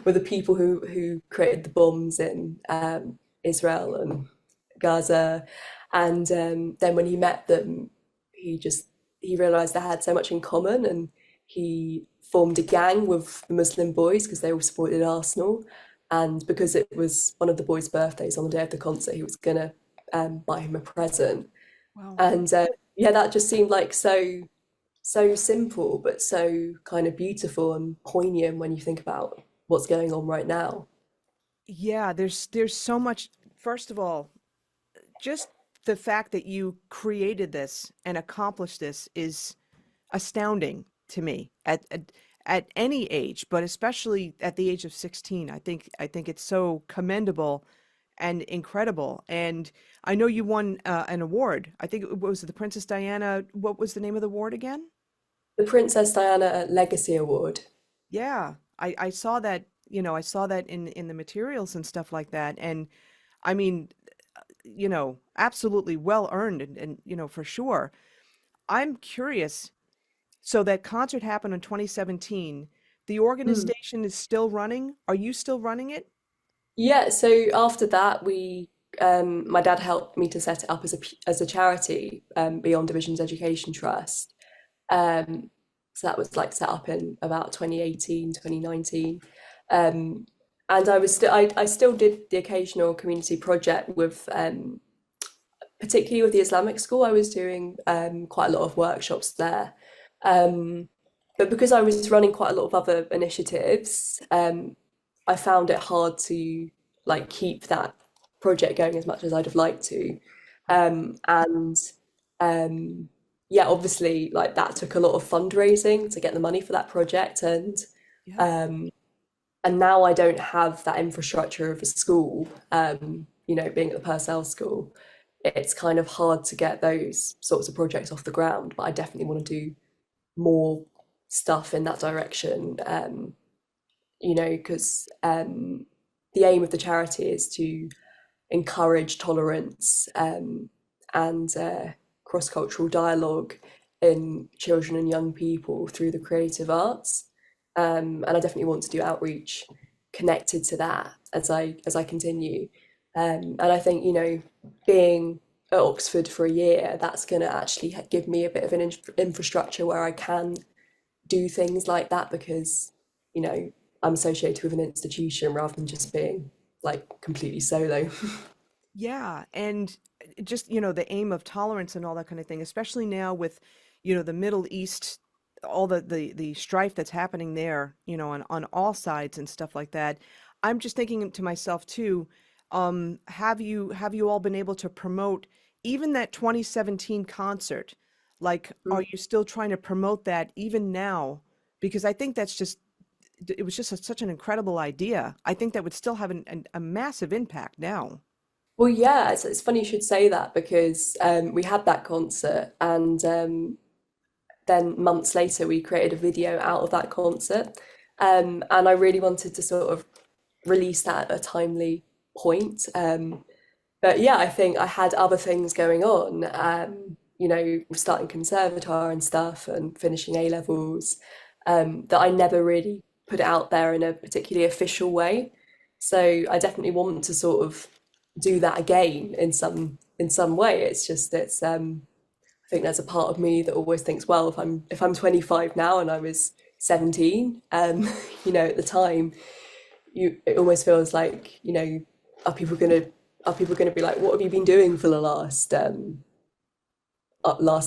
were the people who created the bombs in Israel and Gaza, and then when he met them, he realised they had so much in common, and he formed a gang with the Muslim boys because they all supported Arsenal, and because it was one of the boys' birthdays on the day of the concert, he was gonna buy him a present, Wow. and yeah, that just seemed like so simple, but so kind of beautiful and poignant when you think about what's going on right now. Yeah, there's so much. First of all, just the fact that you created this and accomplished this is astounding to me at any age, but especially at the age of 16. I think it's so commendable and incredible. And I know you won an award. I think it was the Princess Diana. What was the name of the award again? The Princess Diana Legacy Award. Yeah, I saw that, I saw that in the materials and stuff like that. And I mean, absolutely well earned and for sure. I'm curious. So that concert happened in 2017. The Mm. organization is still running. Are you still running it? Yeah, so after that, my dad helped me to set it up as a charity, Beyond Division's Education Trust. Um, so that was like set up in about 2018, 2019. Um, and I still did the occasional community project with, particularly with the Islamic school. I was doing quite a lot of workshops there. Um, but because I was running quite a lot of other initiatives, I found it hard to like keep that project going as much as I'd have liked to. And yeah, obviously, like that took a lot of fundraising to get the money for that project, Yeah. um, and now I don't have that infrastructure of a school. You know, being at the Purcell School, it's kind of hard to get those sorts of projects off the ground. But I definitely want to do more stuff in that direction. You know, because the aim of the charity is to encourage tolerance, and cross-cultural dialogue in children and young people through the creative arts. And I definitely want to do outreach connected to that as I continue. And I think, you know, being at Oxford for a year, that's going to actually give me a bit of an infrastructure where I can do things like that because, you know, I'm associated with an institution rather than just being like completely solo. Yeah, and just, the aim of tolerance and all that kind of thing, especially now with, the Middle East, all the strife that's happening there, on all sides and stuff like that. I'm just thinking to myself too, have you all been able to promote even that 2017 concert? Like, are you still trying to promote that even now? Because I think that's just it was just such an incredible idea. I think that would still have a massive impact now. Well, yeah, it's funny you should say that because we had that concert, and then months later we created a video out of that concert, and I really wanted to sort of release that at a timely point. But yeah, I think I had other things going on, starting conservatoire and stuff and finishing A levels, that I never really put it out there in a particularly official way. So I definitely want to sort of do that again in some way. I think there's a part of me that always thinks, well, if I'm 25 now and I was 17, at the time, it almost feels like, are people gonna are people gonna be like, what have you been doing for the last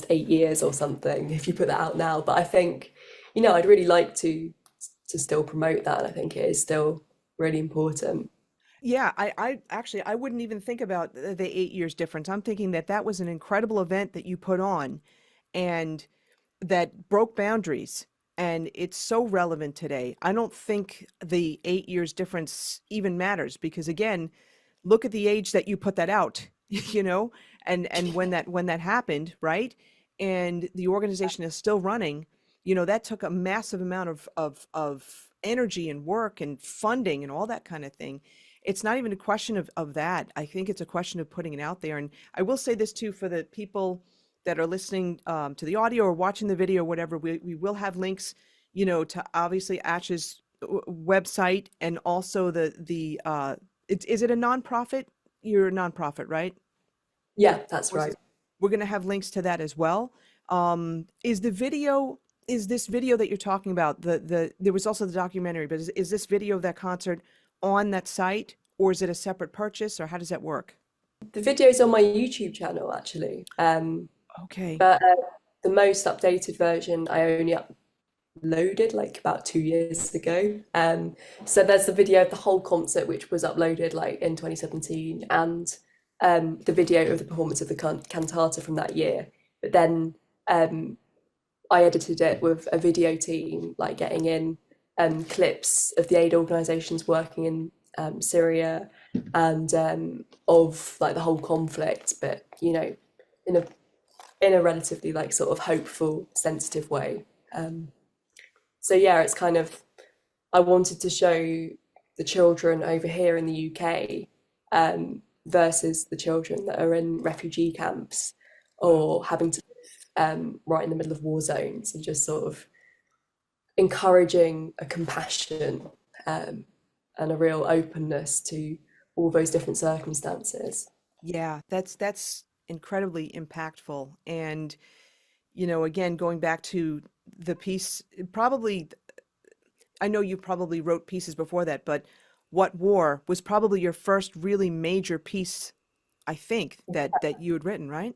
8 years or something if you put that out now? But I think, I'd really like to still promote that. And I think it is still really important. Yeah, I actually I wouldn't even think about the 8 years difference. I'm thinking that that was an incredible event that you put on, and that broke boundaries, and it's so relevant today. I don't think the 8 years difference even matters because again, look at the age that you put that out, you know, and when that happened, right? And the organization is still running. That took a massive amount of energy and work and funding and all that kind of thing. It's not even a question of that. I think it's a question of putting it out there. And I will say this too, for the people that are listening to the audio or watching the video, or whatever, we will have links, to obviously Ash's website, and also is it a nonprofit? You're a nonprofit, right? Yeah, that's Or is right. it, we're going to have links to that as well. Is this video that you're talking about, there was also the documentary, but is this video of that concert on that site, or is it a separate purchase, or how does that work? The video's on my YouTube channel actually. Okay. But the most updated version I only uploaded like about 2 years ago. So there's the video of the whole concert, which was uploaded like in 2017, and the video of the performance of the cantata from that year. But then um, I edited it with a video team, like getting in clips of the aid organisations working in Syria, and of like the whole conflict, but in a relatively like sort of hopeful, sensitive way. Um, so yeah, it's kind of, I wanted to show the children over here in the UK versus the children that are in refugee camps or having to live right in the middle of war zones, and just sort of encouraging a compassion um, and a real openness to all those different circumstances. Yeah, that's incredibly impactful. And, again, going back to the piece, probably, I know you probably wrote pieces before that, but What War was probably your first really major piece, I think, that you had written, right?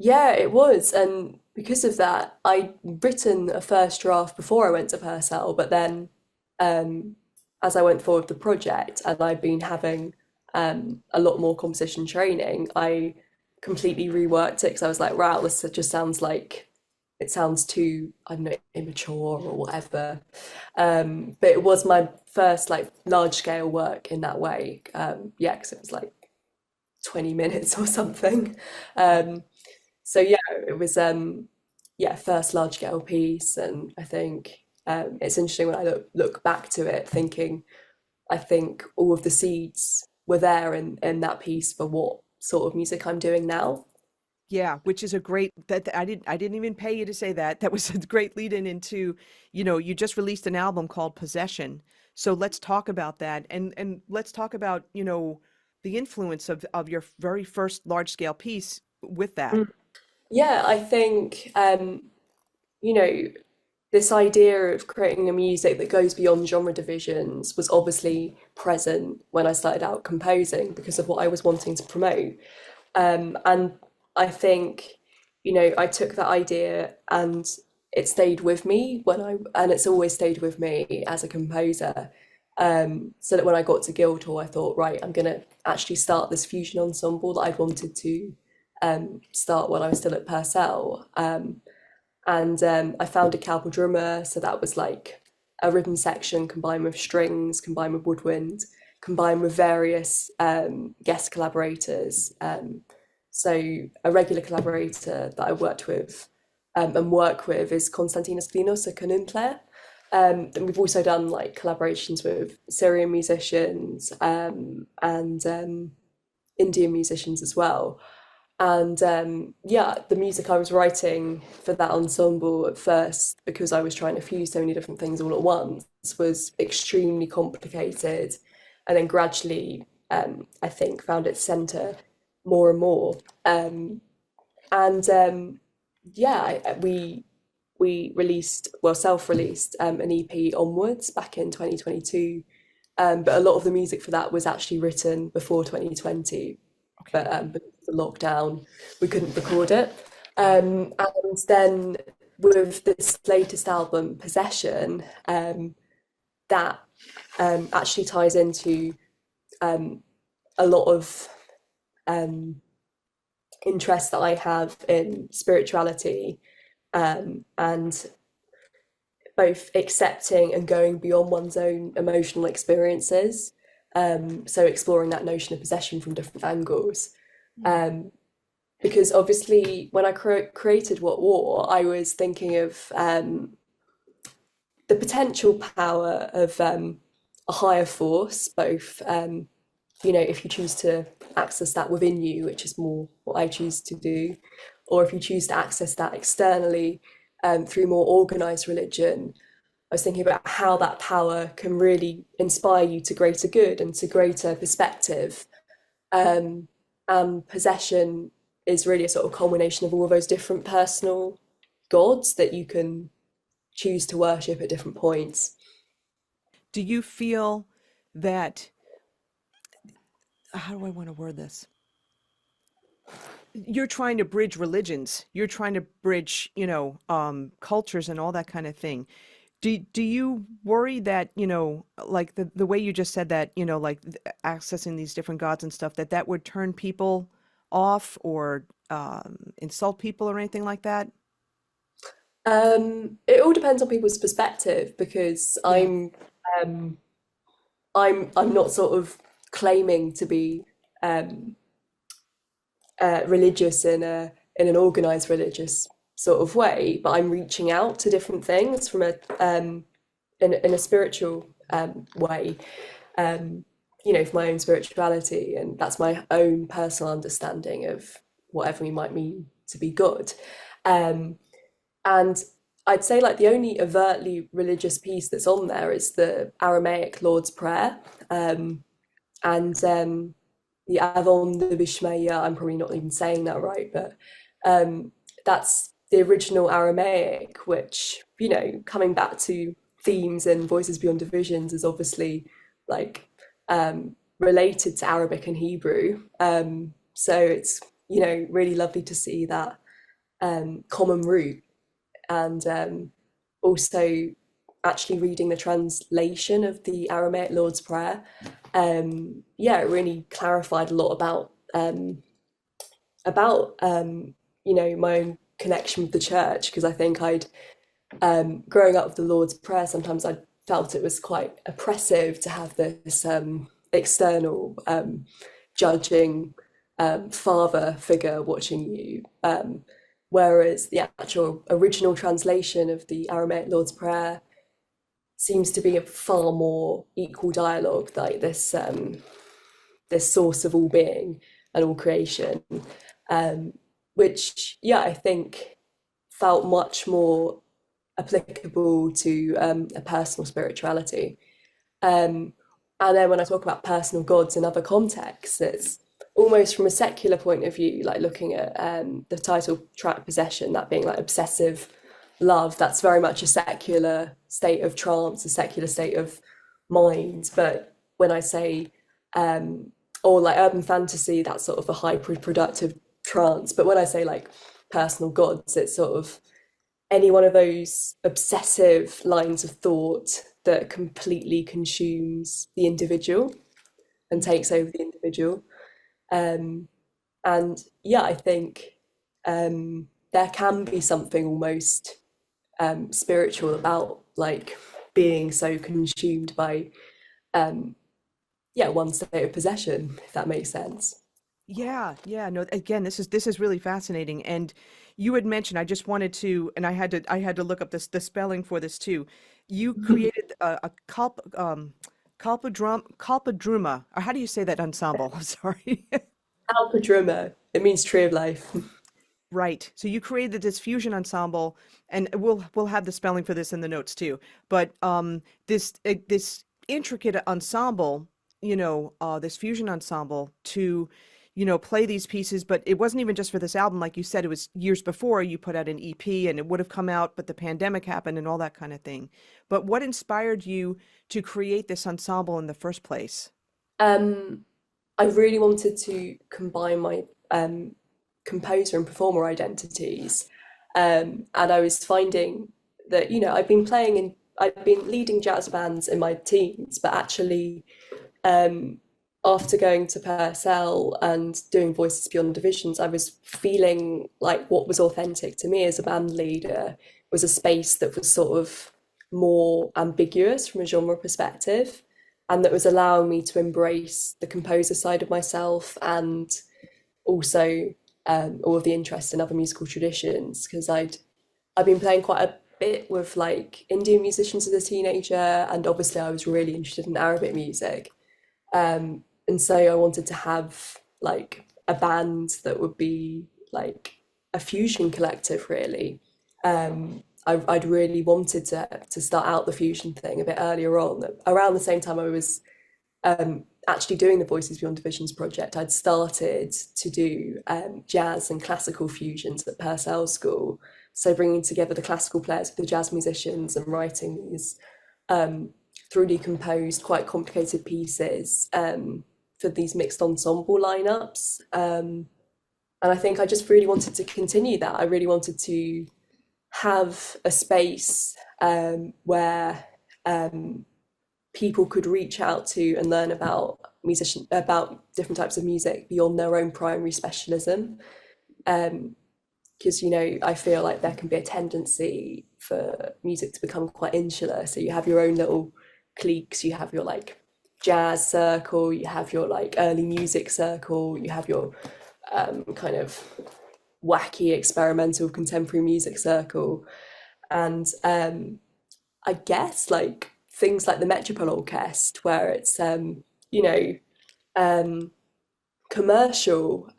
Yeah, it was. And because of that, I'd written a first draft before I went to Purcell, but then um, as I went forward with the project and I'd been having a lot more composition training, I completely reworked it because I was like, wow, this just sounds like it sounds too, I don't know, immature or whatever. But it was my first like large scale work in that way. Yeah, because it was like 20 minutes or something. Um, so yeah, it was yeah, first large scale piece, and I think it's interesting when I look back to it, thinking I think all of the seeds were there in that piece for what sort of music I'm doing now. Yeah, which is a great I didn't even pay you to say that. That was a great lead in into, you just released an album called Possession. So let's talk about that, and let's talk about, the influence of your very first large scale piece with that. Yeah, I think you know, this idea of creating a music that goes beyond genre divisions was obviously present when I started out composing because of what I was wanting to promote. And I think, I took that idea and it stayed with me and it's always stayed with me as a composer. So that when I got to Guildhall, I thought, right, I'm going to actually start this fusion ensemble that I'd wanted to start when I was still at Purcell. And I founded Kalpadruma, so that was like a rhythm section combined with strings, combined with woodwind, combined with various guest collaborators. So a regular collaborator that I worked with and work with is Konstantinos Klinos, a kanun player. And we've also done like collaborations with Syrian musicians and Indian musicians as well. And yeah, the music I was writing for that ensemble at first, because I was trying to fuse so many different things all at once, was extremely complicated. And then gradually, I think, found its center more and more. And yeah, we released, well, self-released an EP Onwards back in 2022. But a lot of the music for that was actually written before 2020. Okay. But because of the lockdown, we couldn't record it. And then with this latest album, Possession, that actually ties into a lot of interest that I have in spirituality and both accepting and going beyond one's own emotional experiences. So exploring that notion of possession from different angles. Because obviously, when I created What War, I was thinking of the potential power of a higher force, both, if you choose to access that within you, which is more what I choose to do, or if you choose to access that externally through more organized religion. I was thinking about how that power can really inspire you to greater good and to greater perspective. And possession is really a sort of culmination of all of those different personal gods that you can choose to worship at different points. Do you feel that, how do I want to word this? You're trying to bridge religions. You're trying to bridge, cultures and all that kind of thing. Do you worry that, like the way you just said that, like accessing these different gods and stuff, that would turn people off or insult people or anything like that? It all depends on people's perspective because Yeah. um, I'm not sort of claiming to be religious in an organized religious sort of way, but I'm reaching out to different things from a in a spiritual way, for my own spirituality, and that's my own personal understanding of whatever we might mean to be good. Um, and I'd say like the only overtly religious piece that's on there is the Aramaic Lord's Prayer, and the Avon the Bishmaya. I'm probably not even saying that right, but that's the original Aramaic, which, coming back to themes and voices beyond divisions, is obviously like related to Arabic and Hebrew. So it's, really lovely to see that common root. And also actually reading the translation of the Aramaic Lord's Prayer, it really clarified a lot about my own connection with the church, because I think I'd growing up with the Lord's Prayer, sometimes I felt it was quite oppressive to have this external judging father figure watching you. Whereas the actual original translation of the Aramaic Lord's Prayer seems to be a far more equal dialogue, like this source of all being and all creation, which, I think felt much more applicable to a personal spirituality. And then when I talk about personal gods in other contexts, it's almost from a secular point of view, like looking at the title track Possession, that being like obsessive love. That's very much a secular state of trance, a secular state of mind. But when I say, or like urban fantasy, that's sort of a hyper productive trance. But when I say like personal gods, it's sort of any one of those obsessive lines of thought that completely consumes the individual and takes over the individual. And I think there can be something almost spiritual about like being so consumed by one state of possession, if that makes sense. Yeah, yeah. No, again, this is really fascinating. And you had mentioned, I just wanted to, and I had to look up the spelling for this too. You created a Kalpadruma, or how do you say that ensemble? I'm sorry. Kalpadruma, it means tree of life. Right. So you created this fusion ensemble, and we'll have the spelling for this in the notes too. But this intricate ensemble, this fusion ensemble to, play these pieces. But it wasn't even just for this album, like you said. It was years before you put out an EP, and it would have come out, but the pandemic happened and all that kind of thing. But what inspired you to create this ensemble in the first place? Um, I really wanted to combine my composer and performer identities. And I was finding that, I've been leading jazz bands in my teens, but actually, um, after going to Purcell and doing Voices Beyond Divisions, I was feeling like what was authentic to me as a band leader was a space that was sort of more ambiguous from a genre perspective, and that was allowing me to embrace the composer side of myself and also all of the interest in other musical traditions because I'd been playing quite a bit with like Indian musicians as a teenager, and obviously I was really interested in Arabic music. And so I wanted to have like a band that would be like a fusion collective, really. I'd really wanted to start out the fusion thing a bit earlier on, around the same time I was actually doing the Voices Beyond Divisions project. I'd started to do jazz and classical fusions at Purcell School. So bringing together the classical players with the jazz musicians and writing these throughly composed, quite complicated pieces for these mixed ensemble lineups. And I think I just really wanted to continue that. I really wanted to have a space where people could reach out to and learn about different types of music beyond their own primary specialism. Because I feel like there can be a tendency for music to become quite insular. So you have your own little cliques, you have your like jazz circle, you have your like early music circle, you have your kind of wacky experimental contemporary music circle, and I guess like things like the Metropole Orchestra, where it's you know um, commercial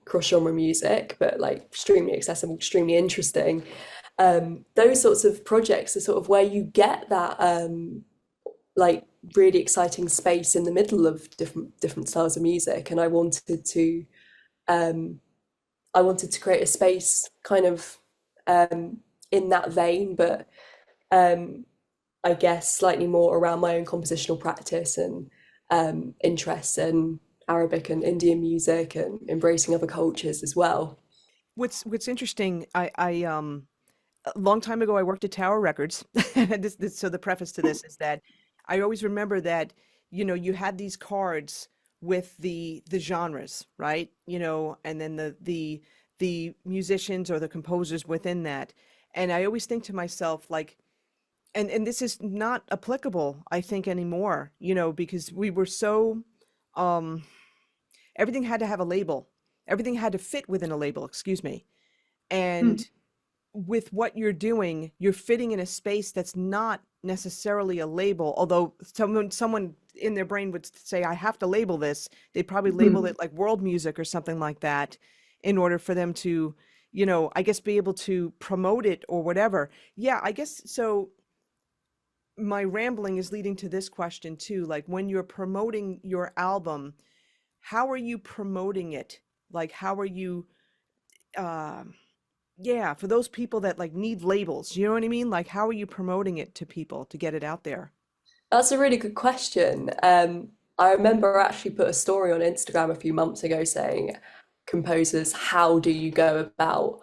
cross-genre music, but like extremely accessible, extremely interesting. Those sorts of projects are sort of where you get that like really exciting space in the middle of different styles of music, and um, I wanted to create a space kind of in that vein, but um, I guess slightly more around my own compositional practice and interests in Arabic and Indian music and embracing other cultures as well. What's interesting, a long time ago I worked at Tower Records. So the preface to this is that I always remember that, you had these cards with the genres, right? And then the musicians or the composers within that. And I always think to myself, like, and this is not applicable, I think, anymore, because we were so um everything had to have a label. Everything had to fit within a label, excuse me. Mm. And with what you're doing, you're fitting in a space that's not necessarily a label. Although someone in their brain would say, I have to label this, they'd probably label Mm. it like world music or something like that in order for them to, I guess be able to promote it or whatever. Yeah, I guess so. My rambling is leading to this question too. Like when you're promoting your album, how are you promoting it? Like how are you um yeah, for those people that like need labels, you know what I mean? Like how are you promoting it to people to get it out there? That's a really good question. I remember I actually put a story on Instagram a few months ago saying, composers, how do you go about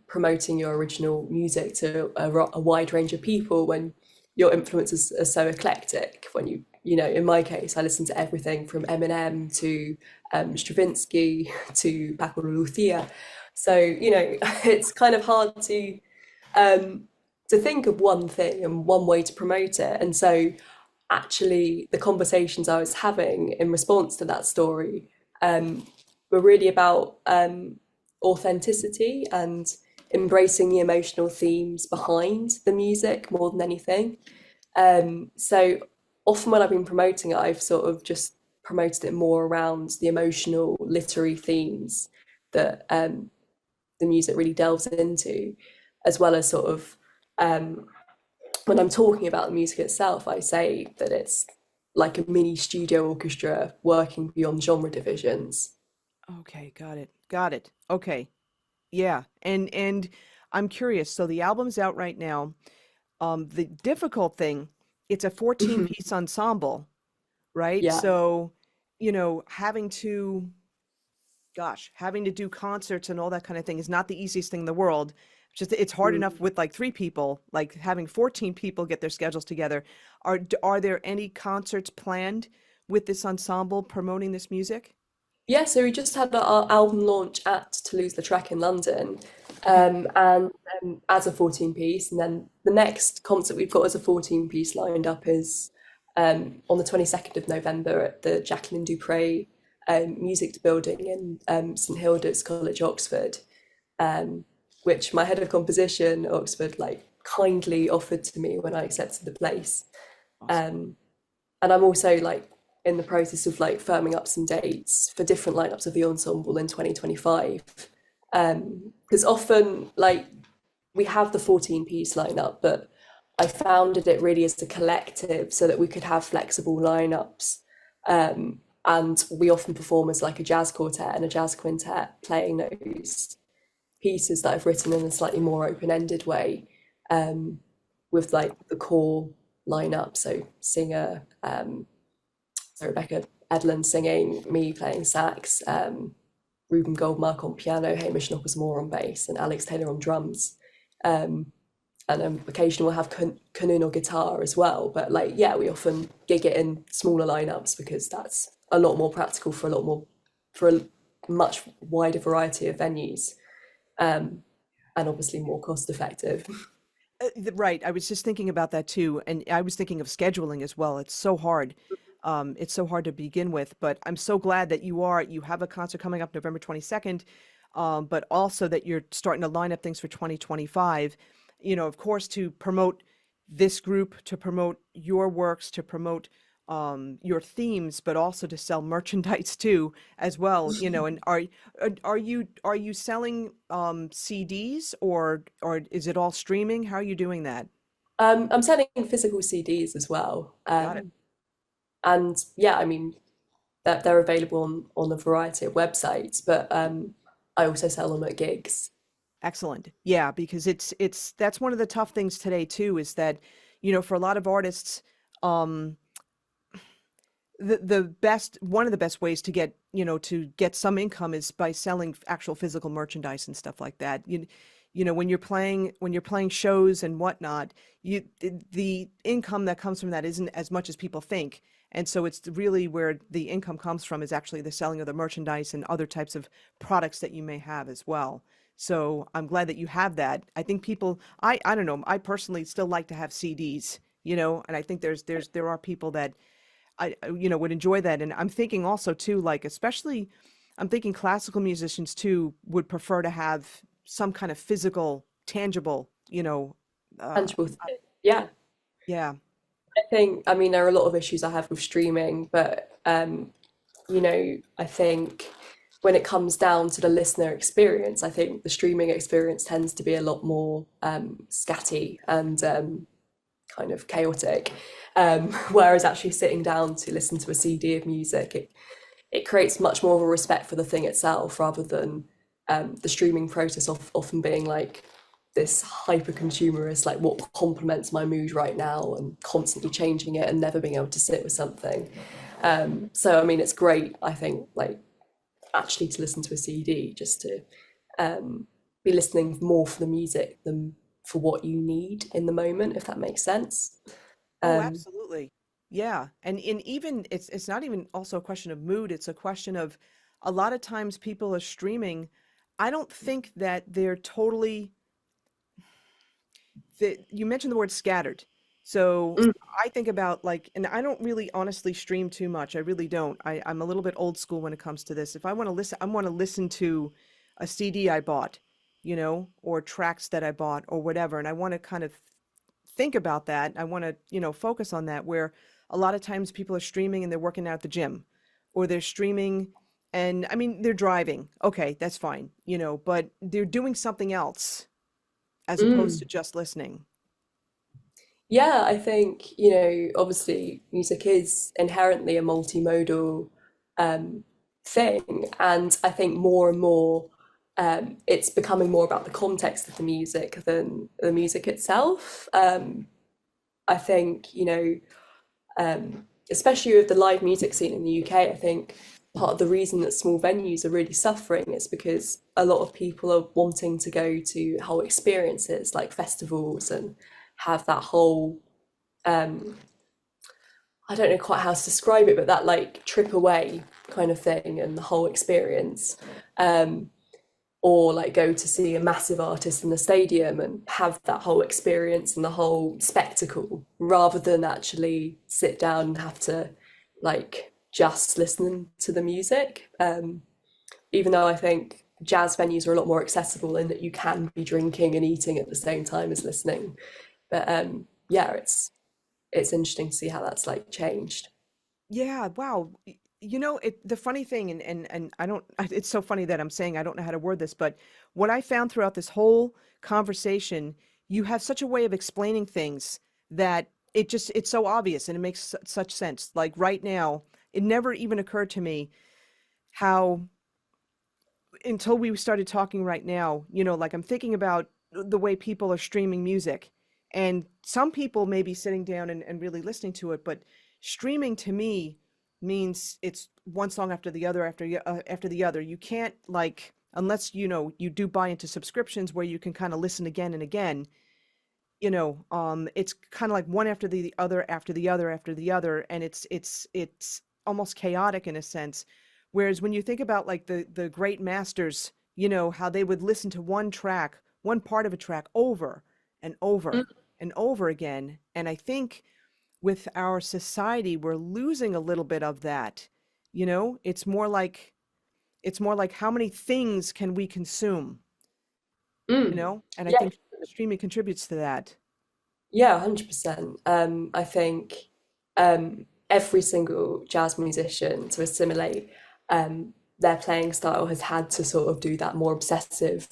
promoting your original music to a wide range of people when your influences are so eclectic? When in my case, I listen to everything from Eminem to Stravinsky to Paco de Lucia. So, it's kind of hard to um, to think of one thing and one way to promote it. And so actually the conversations I was having in response to that story were really about authenticity and embracing the emotional themes behind the music more than anything. So often when I've been promoting it, I've sort of just promoted it more around the emotional literary themes that the music really delves into, as well as sort of when I'm talking about the music itself, I say that it's like a mini studio orchestra working beyond genre divisions. Okay, got it. Got it. Okay. Yeah. And I'm curious. So the album's out right now. The difficult thing, it's a 14 piece ensemble, right? Yeah. So, having to, gosh, having to do concerts and all that kind of thing is not the easiest thing in the world. Just it's hard enough Mm. with like three people, like having 14 people get their schedules together. Are there any concerts planned with this ensemble promoting this music? Yeah, so we just had our album launch at Toulouse-Lautrec in London, Okay. and as a 14 piece, and then the next concert we've got as a 14 piece lined up is on the 22nd of November at the Jacqueline Dupre Music Building in St Hilda's College, Oxford, which my head of composition at Oxford like kindly offered to me when I accepted the place. Awesome. Um, and I'm also like in the process of like firming up some dates for different lineups of the ensemble in 2025. Because often like we have the 14 piece lineup, but I founded it really as a collective so that we could have flexible lineups. And we often perform as like a jazz quartet and a jazz quintet, playing those pieces that I've written in a slightly more open-ended way, with like the core lineup. So singer, so Rebecca Edlund singing, me playing sax, Ruben Goldmark on piano, Hamish Knocklesmore on bass, and Alex Taylor on drums. Um, and occasionally we'll have Kanun or guitar as well. But like, yeah, we often gig it in smaller lineups because that's a lot more practical for a much wider variety of venues, um, and obviously more cost effective. Right. I was just thinking about that too. And I was thinking of scheduling as well. It's so hard. It's so hard to begin with, but I'm so glad that you have a concert coming up November 22nd, but also that you're starting to line up things for 2025, of course, to promote this group, to promote your works, to promote your themes, but also to sell merchandise too, as well, and are you selling CDs or is it all streaming? How are you doing that? I'm selling physical CDs as well, Got it. and yeah, I mean they're available on a variety of websites, but I also sell them at gigs. Excellent. Yeah, because it's that's one of the tough things today too, is that, for a lot of artists, um, the best one of the best ways to get some income is by selling actual physical merchandise and stuff like that. When you're playing shows and whatnot, the income that comes from that isn't as much as people think. And so it's really where the income comes from is actually the selling of the merchandise and other types of products that you may have as well. So I'm glad that you have that. I think people, I don't know, I personally still like to have CDs, and I think there are people that would enjoy that. And I'm thinking also too, like, especially, I'm thinking classical musicians too would prefer to have some kind of physical, tangible, uh, Tangible thing. Yeah, yeah. I think, I mean, there are a lot of issues I have with streaming, but I think when it comes down to the listener experience, I think the streaming experience tends to be a lot more scatty and kind of chaotic. Whereas actually sitting down to listen to a CD of music, it creates much more of a respect for the thing itself rather than the streaming process often being like this hyper consumerist, like what complements my mood right now and constantly changing it and never being able to sit with something. So, I mean, it's great, I think, like actually to listen to a CD just to be listening more for the music than for what you need in the moment, if that makes sense. Oh, Um, absolutely. Yeah. And even it's not even also a question of mood, it's a question of a lot of times people are streaming. I don't think that they're totally you mentioned the word scattered. So Mm, I think about like, and I don't really honestly stream too much. I really don't. I'm a little bit old school when it comes to this. If I want to listen, I want to listen to a CD I bought, or tracks that I bought or whatever. And I want to kind of think about that. I want to, focus on that where a lot of times people are streaming and they're working out at the gym or they're streaming and I mean, they're driving. Okay, that's fine, but they're doing something else as opposed mm. to just listening. Yeah, I think, obviously music is inherently a multimodal um, thing. And I think more and more it's becoming more about the context of the music than the music itself. I think, especially with the live music scene in the UK, I think part of the reason that small venues are really suffering is because a lot of people are wanting to go to whole experiences like festivals and have that whole I don't know quite how to describe it, but that like trip away kind of thing and the whole experience. Um, or like go to see a massive artist in the stadium and have that whole experience and the whole spectacle rather than actually sit down and have to like just listen to the music. Even though I think jazz venues are a lot more accessible in that you can be drinking and eating at the same time as listening. But yeah, it's interesting to see how that's like changed. Yeah, wow. The funny thing, and I don't, it's so funny that I'm saying I don't know how to word this, but what I found throughout this whole conversation, you have such a way of explaining things that it's so obvious and it makes such sense. Like right now, it never even occurred to me how, until we started talking right now, like I'm thinking about the way people are streaming music. And some people may be sitting down and really listening to it, but streaming to me means it's one song after the other after the other. You can't like unless you do buy into subscriptions where you can kind of listen again and again. It's kind of like one after the other after the other after the other, and it's almost chaotic in a sense. Whereas when you think about like the great masters, how they would listen to one part of a track over and over and over again. And I think with our society, we're losing a little bit of that. It's more like how many things can we consume, Mm. and I Yeah, think streaming contributes to that. yeah, 100%. I think every single jazz musician to assimilate their playing style has had to sort of do that more obsessive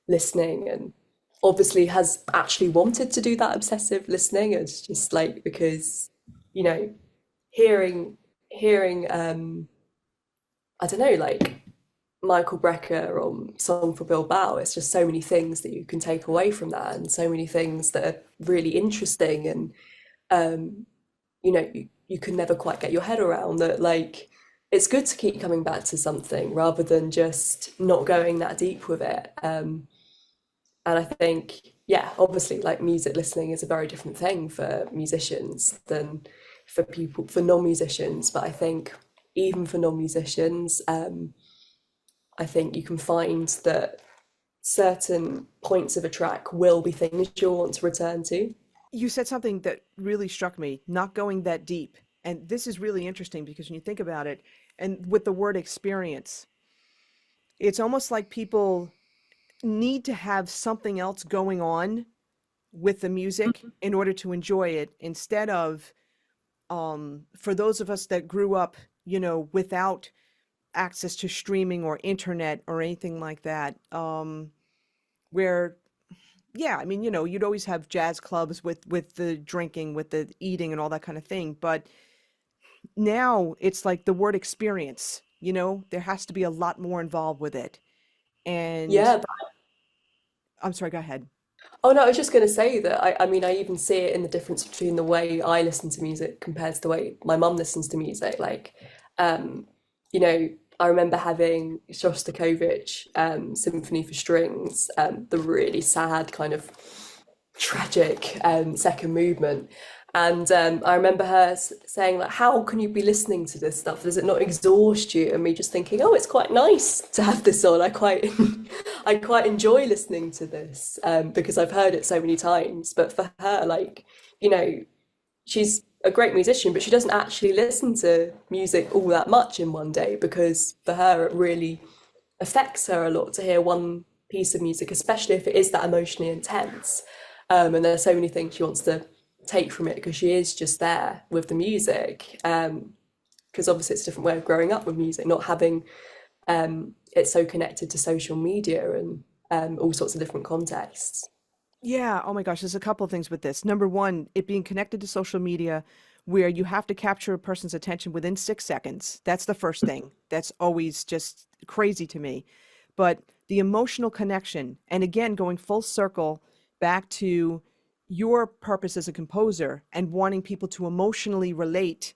listening and obviously has actually wanted to do that obsessive listening. It's just like because, you know, hearing I don't know, like Michael Brecker on Song for Bilbao, it's just so many things that you can take away from that and so many things that are really interesting and um, you can never quite get your head around that like it's good to keep coming back to something rather than just not going that deep with it. And I think, yeah, obviously, like music listening is a very different thing for musicians than for non-musicians. But I think even for non-musicians, I think you can find that certain points of a track will be things you'll want to return to. You said something that really struck me, not going that deep. And this is really interesting because when you think about it, and with the word experience, it's almost like people need to have something else going on with the music in order to enjoy it instead of for those of us that grew up without access to streaming or internet or anything like that, where yeah, I mean, you'd always have jazz clubs with the drinking, with the eating and all that kind of thing, but now it's like the word experience, there has to be a lot more involved with it. And Yeah. I'm sorry, go ahead. Oh no, I was just going to say that I mean, I even see it in the difference between the way I listen to music compared to the way my mum listens to music. Like, um, you know, I remember having Shostakovich Symphony for Strings, the really sad kind of tragic second movement. And I remember her saying, like, how can you be listening to this stuff? Does it not exhaust you? And me just thinking, oh, it's quite nice to have this on. I quite, I quite enjoy listening to this because I've heard it so many times. But for her, like, you know, she's a great musician, but she doesn't actually listen to music all that much in one day because for her, it really affects her a lot to hear one piece of music, especially if it is that emotionally intense. And there's so many things she wants to take from it because she is just there with the music. Because obviously it's a different way of growing up with music, not having it so connected to social media and all sorts of different contexts. Yeah. Oh my gosh. There's a couple of things with this. Number one, it being connected to social media where you have to capture a person's attention within 6 seconds. That's the first thing. That's always just crazy to me. But the emotional connection, and again, going full circle back to your purpose as a composer and wanting people to emotionally relate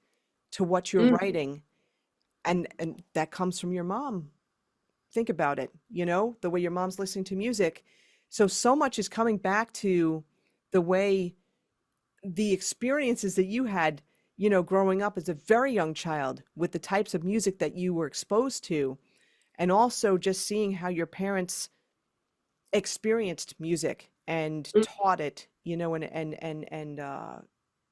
to what you're Mm, writing. And that comes from your mom. Think about it, the way your mom's listening to music. So much is coming back to the way the experiences that you had, growing up as a very young child with the types of music that you were exposed to, and also just seeing how your parents experienced music and mm. taught it,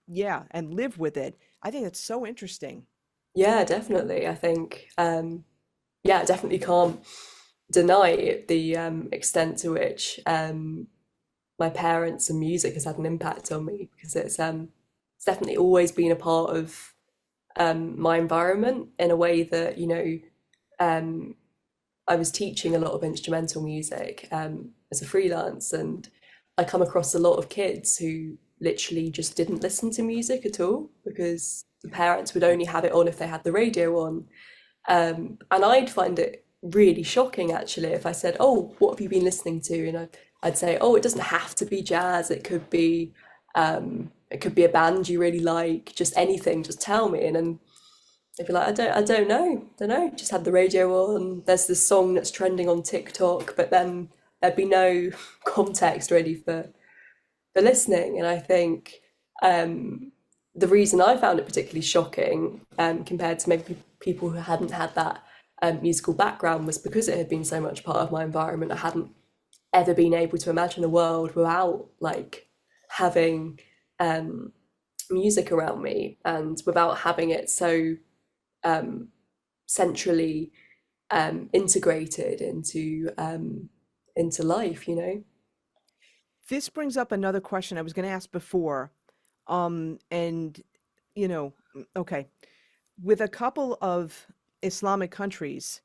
yeah, and live with it. I think it's so interesting. Yeah, definitely. I think, yeah, I definitely can't deny the extent to which my parents and music has had an impact on me because it's definitely always been a part of my environment in a way that, um, I was teaching a lot of instrumental music as a freelance, and I come across a lot of kids who literally just didn't listen to music at all because the parents would only have it on if they had the radio on. And I'd find it really shocking actually if I said, "Oh, what have you been listening to?" And I'd say, "Oh, it doesn't have to be jazz. It could be a band you really like. Just anything. Just tell me." And then they'd be like, I don't know. Just had the radio on. There's this song that's trending on TikTok, but then there'd be no context really for listening. And I think the reason I found it particularly shocking compared to maybe people who hadn't had that musical background was because it had been so much part of my environment. I hadn't ever been able to imagine a world without like having um, music around me and without having it so um, centrally integrated into life, you know? This brings up another question I was going to ask before. And, okay, with a couple of Islamic countries,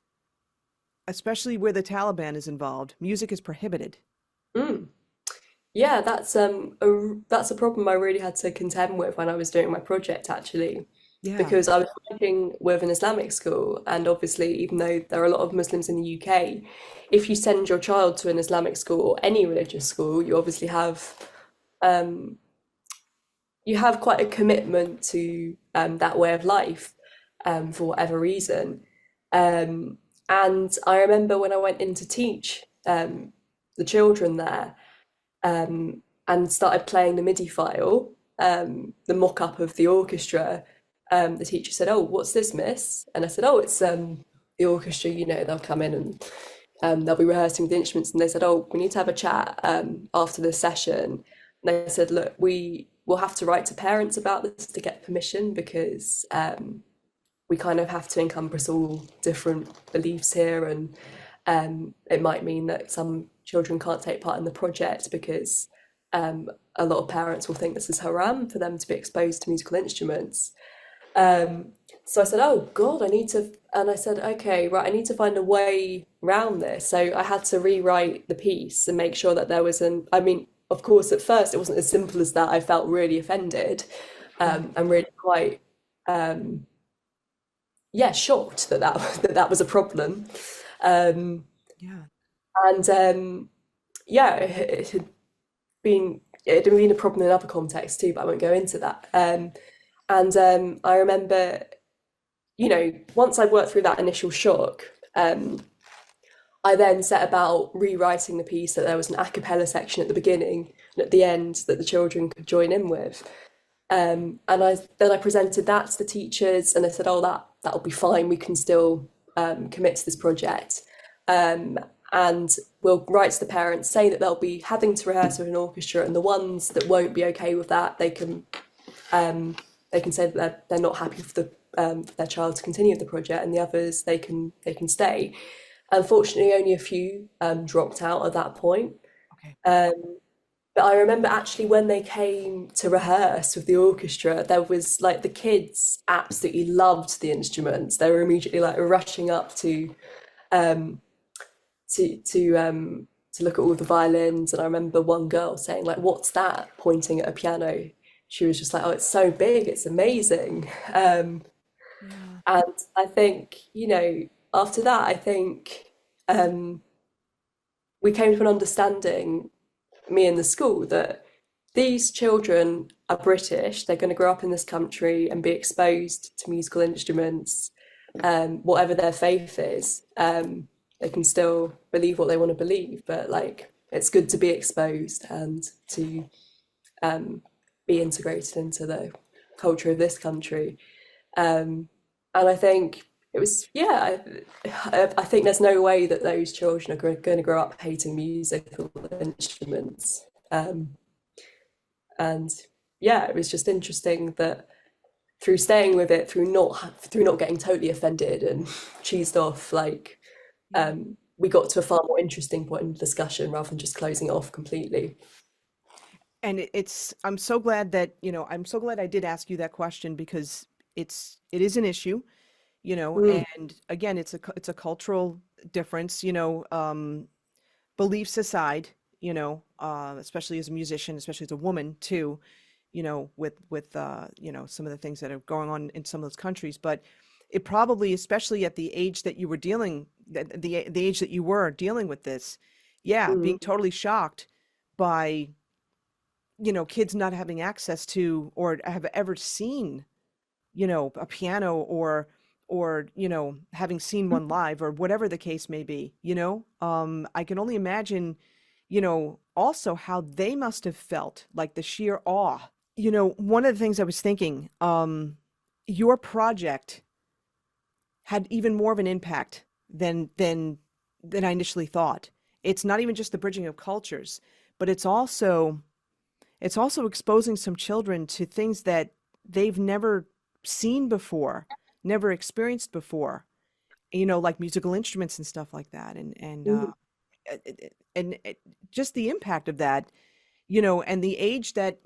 especially where the Taliban is involved, music is prohibited. Mm. Yeah, that's a problem I really had to contend with when I was doing my project actually, Yeah. because I was working with an Islamic school, and obviously, even though there are a lot of Muslims in the UK, if you send your child to an Islamic school or any religious school, you obviously um, have quite a commitment to that way of life for whatever reason. Um, and I remember when I went in to teach the children there and started playing the MIDI file, the mock-up of the orchestra, the teacher said, "Oh, what's this, miss?" And I said, "Oh, it's the orchestra, they'll come in and they'll be rehearsing with the instruments." And they said, "Oh, we need to have a chat after the session." And they said, "Look, we will have to write to parents about this to get permission because we kind of have to encompass all different beliefs here, and it might mean that some children can't take part in the project because a lot of parents will think this is haram for them to be exposed to musical instruments." Um, so I said, "Oh God, I need to," and I said, "Okay, right, I need to find a way around this." So I had to rewrite the piece and make sure that there was I mean, of course, at first it wasn't as simple as that. I felt really offended Yeah. and really quite, yeah, shocked that that was a problem. Um, Yeah. and yeah, it had been a problem in other contexts too, but I won't go into that. And I remember, once I'd worked through that initial shock, I then set about rewriting the piece so that there was an a cappella section at the beginning and at the end that the children could join in with. And I presented that to the teachers, and they said, "Oh, that'll be fine. We can still commit to this project, and we'll write to the parents, say that they'll be having to rehearse with an orchestra, and the ones that won't be okay with that, um, they can say that they're not happy for their child to continue with the project, and the others they can stay." Unfortunately, only a few dropped out at that point. Okay. But I remember actually when they came to rehearse with the orchestra, there was like the kids absolutely loved the instruments. They were immediately like rushing up um, to look at all the violins. And I remember one girl saying like, "What's that?" pointing at a piano. She was just like, "Oh, it's so big, it's amazing." Yeah. And I think, after that, I think um, we came to an understanding, me and the school, that these children are British. They're going to grow up in this country and be exposed to musical instruments, whatever their faith is. They can still believe what they want to believe, but like it's good to be exposed and to be integrated into the culture of this country. And I think it was, yeah, I think there's no way that those children are going to grow up hating musical instruments. And yeah, it was just interesting that through staying with it, through not getting totally offended and cheesed off, like Yeah. we got to a far more interesting point in the discussion rather than just closing it off completely. And I'm so glad that, I'm so glad I did ask you that question because it is an issue, Mm, and again, it's a cultural difference, beliefs aside, especially as a musician, especially as a woman too, with some of the things that are going on in some of those countries. But it probably, especially at the age that you were the age that you were dealing with this, yeah, being mm, totally shocked by, kids not having access to or have ever seen, a piano or having seen one live or whatever the case may be. I can only imagine, also how they must have felt, like the sheer awe. One of the things I was thinking, your project had even more of an impact than I initially thought. It's not even just the bridging of cultures, but it's also exposing some children to things that they've never seen before, never experienced before, like musical instruments and stuff like that. mm. And just the impact of that, and the age that,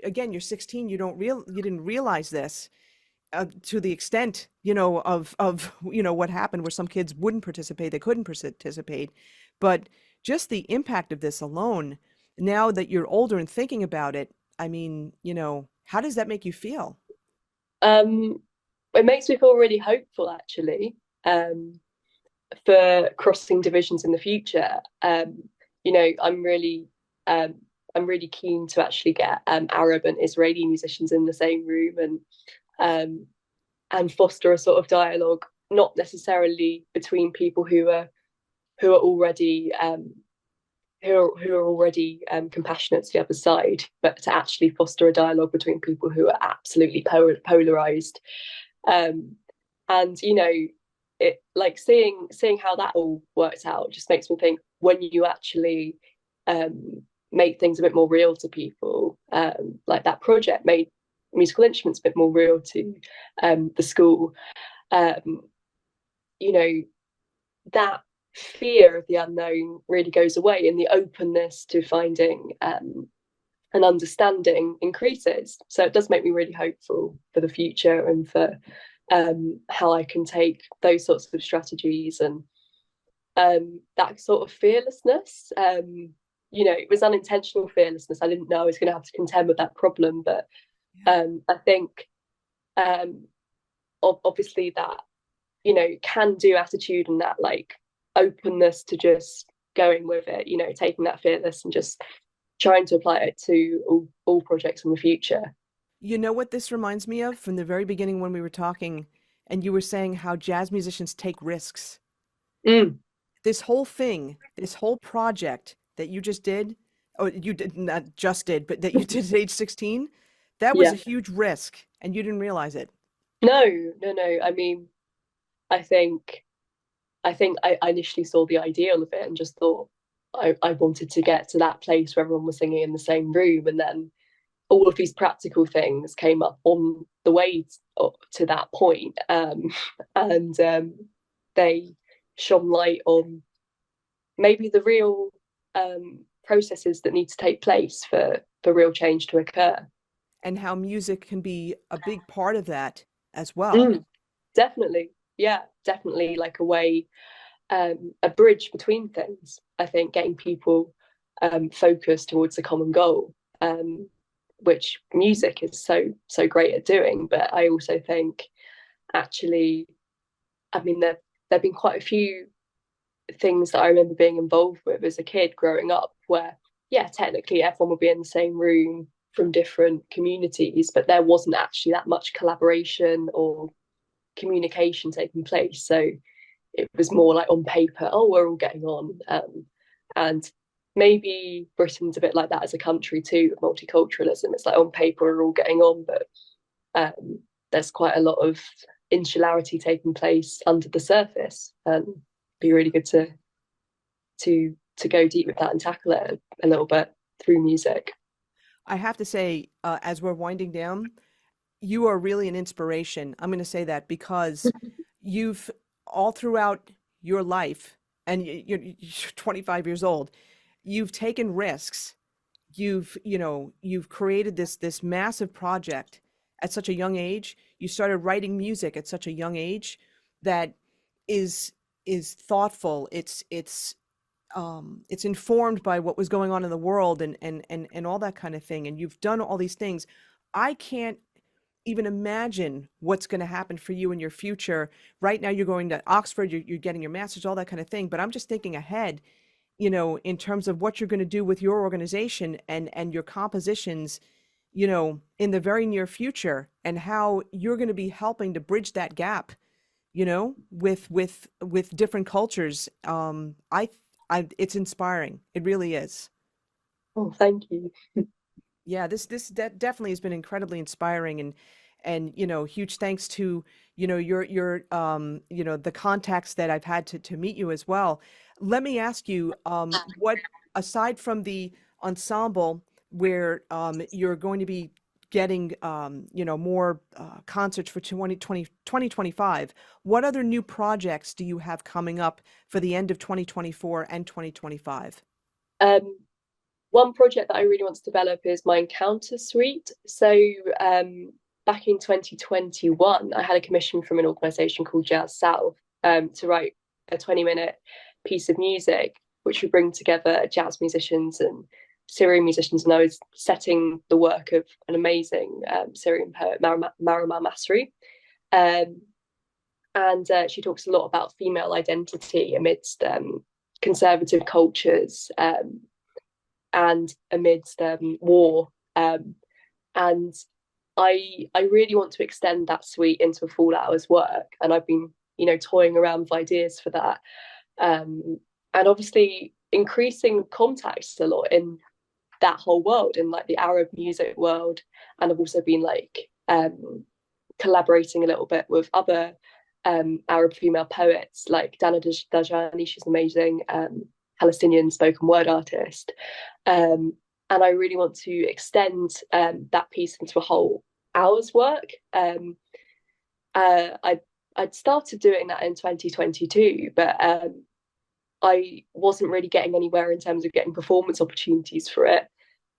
again, you're 16, you didn't realize this to the extent, of what happened where some kids wouldn't participate, they couldn't participate. But just the impact of this alone, now that you're older and thinking about it, I mean, how does that make you feel? Um, it makes me feel really hopeful, actually, um, for crossing divisions in the future. You know, um, I'm really keen to actually get Arab and Israeli musicians in the same room um, and foster a sort of dialogue, not necessarily between people who are already who are already compassionate to the other side, but to actually foster a dialogue between people who are absolutely polarized. Um, and it like seeing how that all worked out just makes me think, when you actually um, make things a bit more real to people, like that project made musical instruments a bit more real to the school. Um, you know, that fear of the unknown really goes away, and the openness to finding an understanding increases. So it does make me really hopeful for the future and for how I can take those sorts of strategies and that sort of fearlessness. It was unintentional fearlessness. I didn't know I was going to have to contend with that problem, but Yeah. I think um, obviously that can do attitude and that like openness to just going with it, taking that fearless and just trying to apply it to all projects in the future. You know what this reminds me of from the very beginning when we were talking, and you were saying how jazz musicians take risks. Mm, This whole project that you just did, or you did not just did, but that you did at age 16, That was a Yeah. huge risk, and you didn't realize it. No, no, no. I mean, I think I initially saw the ideal of it and just thought I wanted to get to that place where everyone was singing in the same room, and then all of these practical things came up on the way to that point, and they shone light on maybe the real processes that need to take place for real change to occur. And how music can be a big part of that as well. Mm, definitely, yeah, definitely like a way, a bridge between things. I think getting people focused towards a common goal, which music is so great at doing. But I also think actually, I mean, there've been quite a few things that I remember being involved with as a kid growing up, where yeah, technically everyone would be in the same room from different communities, but there wasn't actually that much collaboration or communication taking place. So it was more like on paper, oh, we're all getting on. And maybe Britain's a bit like that as a country too, with multiculturalism. It's like on paper we're all getting on, but there's quite a lot of insularity taking place under the surface. And be really good to go deep with that and tackle it a little bit through music. I have to say, as we're winding down, you are really an inspiration. I'm going to say that because you've all throughout your life, and you're 25 years old, you've taken risks. You've created this massive project at such a young age. You started writing music at such a young age that is is thoughtful. It's informed by what was going on in the world and all that kind of thing. And you've done all these things. I can't even imagine what's going to happen for you in your future. Right now, you're going to Oxford, you're getting your master's, all that kind of thing. But I'm just thinking ahead, in terms of what you're going to do with your organization and your compositions, in the very near future, and how you're going to be helping to bridge that gap, with different cultures. It's inspiring. It really is. Oh, thank you. Yeah, this definitely has been incredibly inspiring, and huge thanks to your the contacts that I've had to meet you as well. Let me ask you, what, aside from the ensemble, where you're going to be getting more concerts for 2025, what other new projects do you have coming up for the end of 2024 and 2025? Um, One project that I really want to develop is my encounter suite. So back in 2021, I had a commission from an organisation called Jazz South to write a 20-minute piece of music, which would bring together jazz musicians and Syrian musicians. And I was setting the work of an amazing Syrian poet, Marama Masri. Um, and she talks a lot about female identity amidst conservative cultures, and amidst war. And I really want to extend that suite into a full hour's work, and I've been toying around with ideas for that, and obviously increasing contacts a lot in that whole world, in like the Arab music world. And I've also been like collaborating a little bit with other Arab female poets like Dana Dajani. She's an amazing Palestinian spoken word artist. And I really want to extend that piece into a whole hour's work. I'd started doing that in 2022, but I wasn't really getting anywhere in terms of getting performance opportunities for it.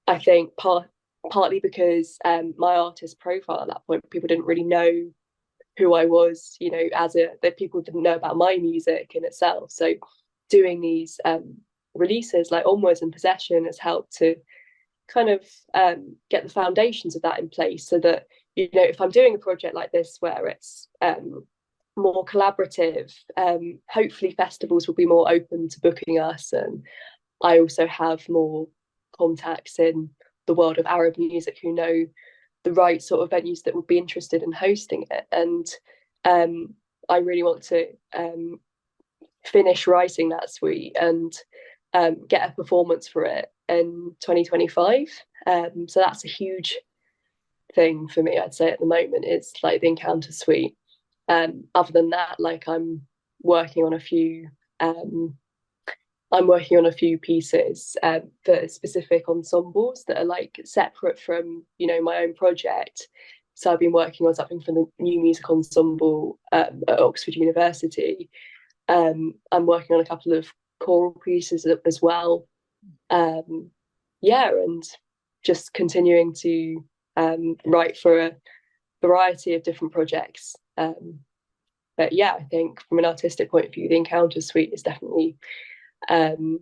I think partly because my artist profile at that point, people didn't really know who I was, that people didn't know about my music in itself. So doing these releases like Onwards and Possession has helped to kind of get the foundations of that in place, so that if I'm doing a project like this where it's more collaborative, hopefully festivals will be more open to booking us. And I also have more contacts in the world of Arab music who know the right sort of venues that would be interested in hosting it. And I really want to finish writing that suite and get a performance for it in 2025. So that's thing for me, I'd say at the moment, is like the encounter suite. Other than that, like working on a few um, I'm working on a few pieces for specific ensembles that are like separate from, my own project. So I've been working on something for the new music ensemble at Oxford University. I'm working on a couple of choral pieces as well. Um, yeah, and just continuing to write for a variety of different projects. But yeah, I think from an artistic point of view, the Encounter Suite is definitely um,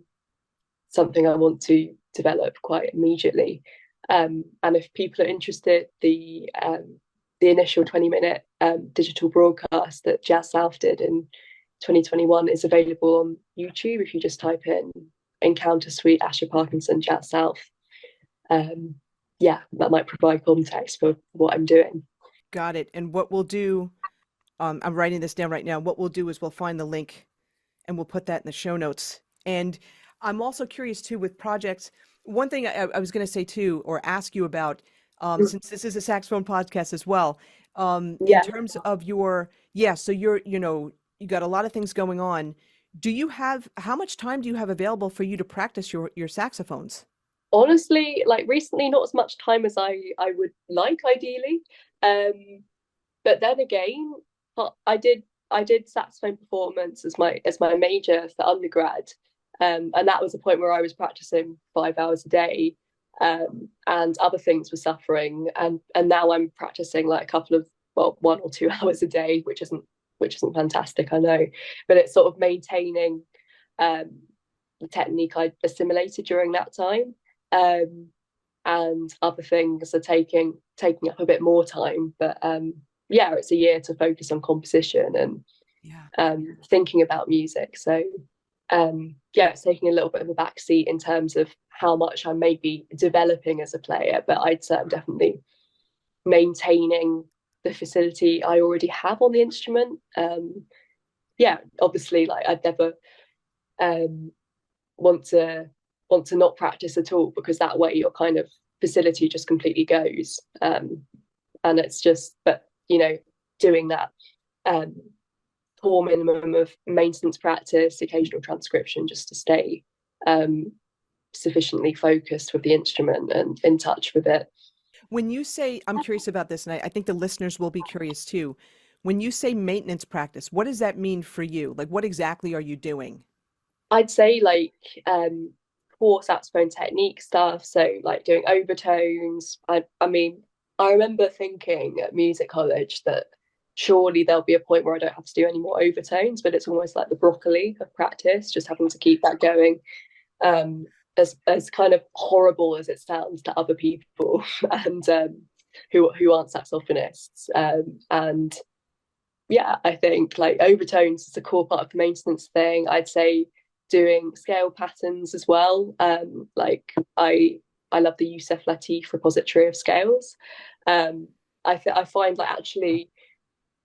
something I want to develop quite immediately. And if people are interested, the initial 20-minute digital broadcast that Jazz South did in 2021 is available on YouTube if you just type in Encounter Suite Asha Parkinson Jazz South. Yeah, that might provide context for what I'm doing. Got it. And what we'll do, I'm writing this down right now. What we'll do is we'll find the link and we'll put that in the show notes. And I'm also curious too with projects. One thing I was going to say too, or ask you about, since this is a saxophone podcast as well, in Yeah, terms of yeah, so you got a lot of things going on. How much time do you have available for you to practice your saxophones? honestly, like recently, not as much time as I would like ideally. Um, but then again, I did saxophone performance as my major for undergrad, and that was a point where I was practicing 5 hours a day, and other things were suffering, and now I'm practicing like a couple of, well, 1 or 2 hours a day, which isn't fantastic, I know, but it's sort of maintaining um, the technique I assimilated during that time. Um, and other things are taking up a bit more time. But yeah, it's a year to focus on composition and Yeah. thinking about music. So yeah, it's taking a little bit of a backseat in terms of how much I may be developing as a player, but I'd say I'm definitely maintaining the facility I already have on the instrument. Yeah, obviously, like I'd never um, want to not practice at all, because that way your kind of facility just completely goes. And it's just, but doing that um, core minimum of maintenance practice, occasional transcription, just to stay um, sufficiently focused with the instrument and in touch with it. When you say, I'm curious about this, and I think the listeners will be curious too. When you say maintenance practice, what does that mean for you? Like, what exactly are you doing? I'd say like core saxophone technique stuff. So like doing overtones. I mean, I remember thinking at music college that surely there'll be a point where I don't have to do any more overtones, but it's almost like the broccoli of practice, just having to keep that going. Um, as kind of horrible as it sounds to other people and who aren't saxophonists. And yeah, I think like overtones is a core part of the maintenance thing. I'd say doing scale patterns as well. Like I love the Yusef Lateef repository of scales. I find like actually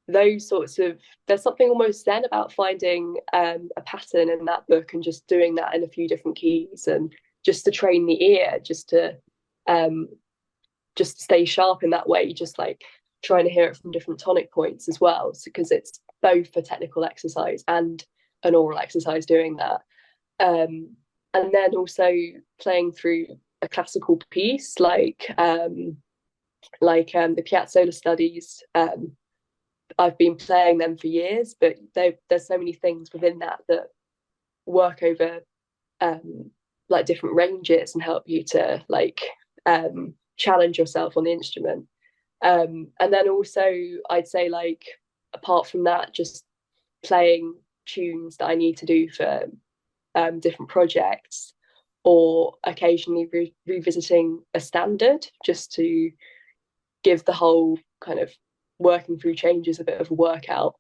those sorts of, there's something almost then about finding a pattern in that book and just doing that in a few different keys, and just to train the ear, um, just stay sharp in that way, just like trying to hear it from different tonic points as well, because it's both a technical exercise and an oral exercise doing that. And then also playing through a classical piece like the Piazzolla studies. I've been playing them for years, but there's so many things within that work over like different ranges and help you to like challenge yourself on the instrument. And then also I'd say like apart from that, just playing tunes that I need to do for different projects, or occasionally revisiting a standard just to give the whole kind of working through changes a bit of a workout.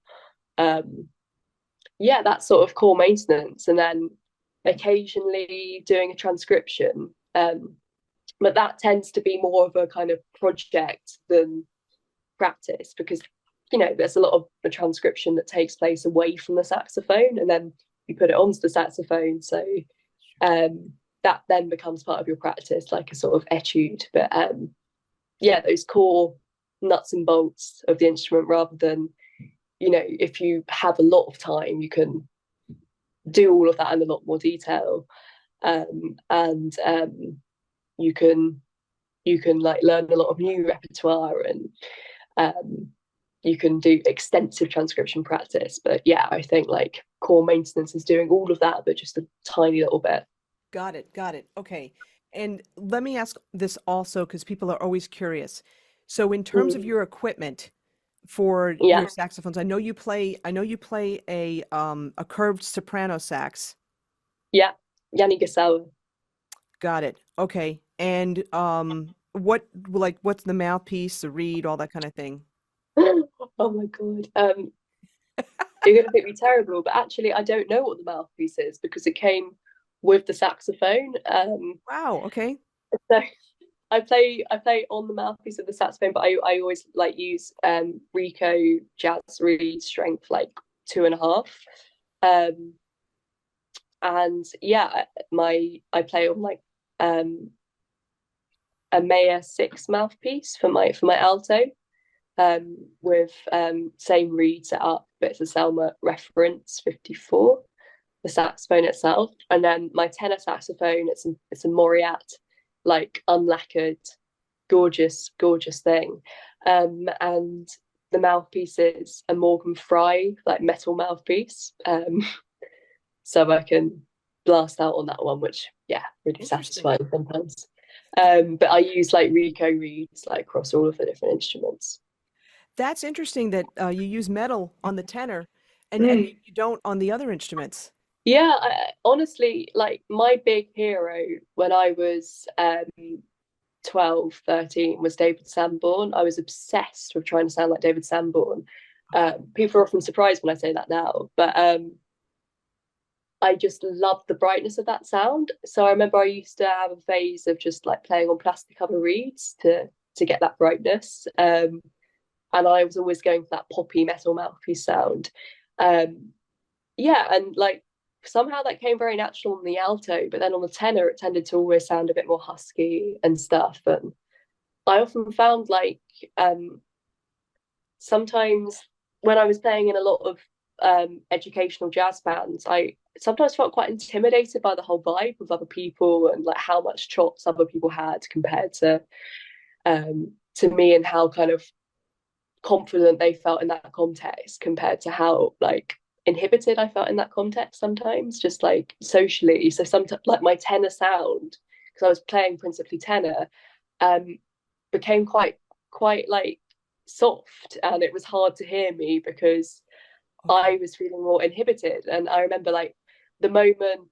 Um, yeah, that's sort of core maintenance, and then occasionally doing a transcription. But that tends to be more of a kind of project than practice, because there's a lot of the transcription that takes place away from the saxophone, and then you put it onto the saxophone. So that then becomes part of your practice, like a sort of etude. But yeah, those core nuts and bolts of the instrument, rather than, if you have a lot of time, you can do all of that in a lot more detail. And you can like learn a lot of new repertoire, and um, you can do extensive transcription practice. But yeah, I think like core maintenance is doing all of that, but just a tiny little bit. Got it. Got it. Okay. And let me ask this also because people are always curious. So in terms of Mm. your equipment for Yeah, your saxophones, I know you play a curved soprano sax. yeah, Yanni Gassawa. Got it. Okay. And what's the mouthpiece, the reed, all that kind of thing? Oh my God. You're going to think me terrible, but actually, I don't know what the mouthpiece is because it came with the saxophone. Wow, okay. So I play on the mouthpiece of the saxophone, but I always like use Rico jazz reed strength like 2.5. Um, and yeah, I play on like um a Maya 6 mouthpiece for my alto, with same reed set up, but it's a Selma reference 54, the saxophone itself. And then my tenor saxophone, it's a Moriat, like unlacquered, gorgeous, gorgeous thing. And the mouthpiece is a Morgan Fry, like metal mouthpiece. So I can blast out on that one, which yeah, really Interesting. satisfying sometimes. But I use like Rico reeds like across all of the different instruments. That's interesting that you use metal on the tenor and Mm. you don't on the other instruments. Yeah, honestly, like my big hero when I was 12, 13 was David Sanborn. I was obsessed with trying to sound like David Sanborn. Okay. People are often surprised when I say that now, but I just loved the brightness of that sound. So I remember I used to have a phase of just like playing on plastic cover reeds to get that brightness. And I was always going for that poppy metal mouthpiece sound. Um, yeah, and like somehow that came very natural on the alto, but then on the tenor it tended to always sound a bit more husky and stuff. And I often found like sometimes when I was playing in a lot of educational jazz bands, I sometimes felt quite intimidated by the whole vibe of other people and like how much chops other people had compared to me, and how kind of confident they felt in that context compared to how like inhibited I felt in that context sometimes, just like socially. So sometimes like my tenor sound, because I was playing principally tenor, um, became quite like soft, and it was hard to hear me because Okay. I was feeling more inhibited. And I remember like the moment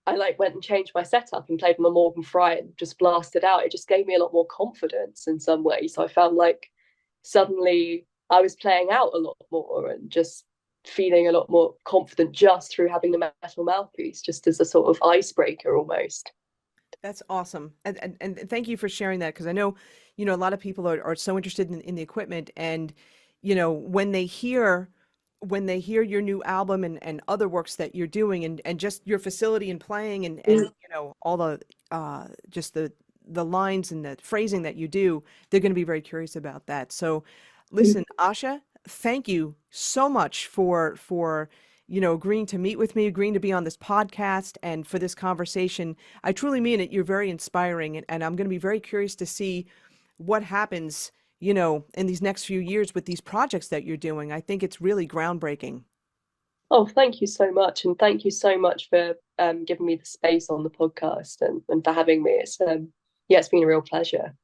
I like went and changed my setup and played my Morgan Fry and just blasted out, it just gave me a lot more confidence in some ways. So I found like suddenly I was playing out a lot more and just feeling a lot more confident just through having the metal mouthpiece, just as a sort of icebreaker almost. That's awesome. And thank you for sharing that because I know, a lot of people are so interested in the equipment and, when they hear your new album and other works that you're doing and just your facility and playing and all the just the lines and the phrasing that you do, they're going to be very curious about that. So listen, Asha, thank you so much for agreeing to meet with me, agreeing to be on this podcast and for this conversation. I truly mean it. You're very inspiring, and I'm going to be very curious to see what happens, in these next few years with these projects that you're doing. I think it's really groundbreaking. Oh, thank you so much. And thank you so much for giving me the space on the podcast, and for having me. Yeah, it's been a real pleasure.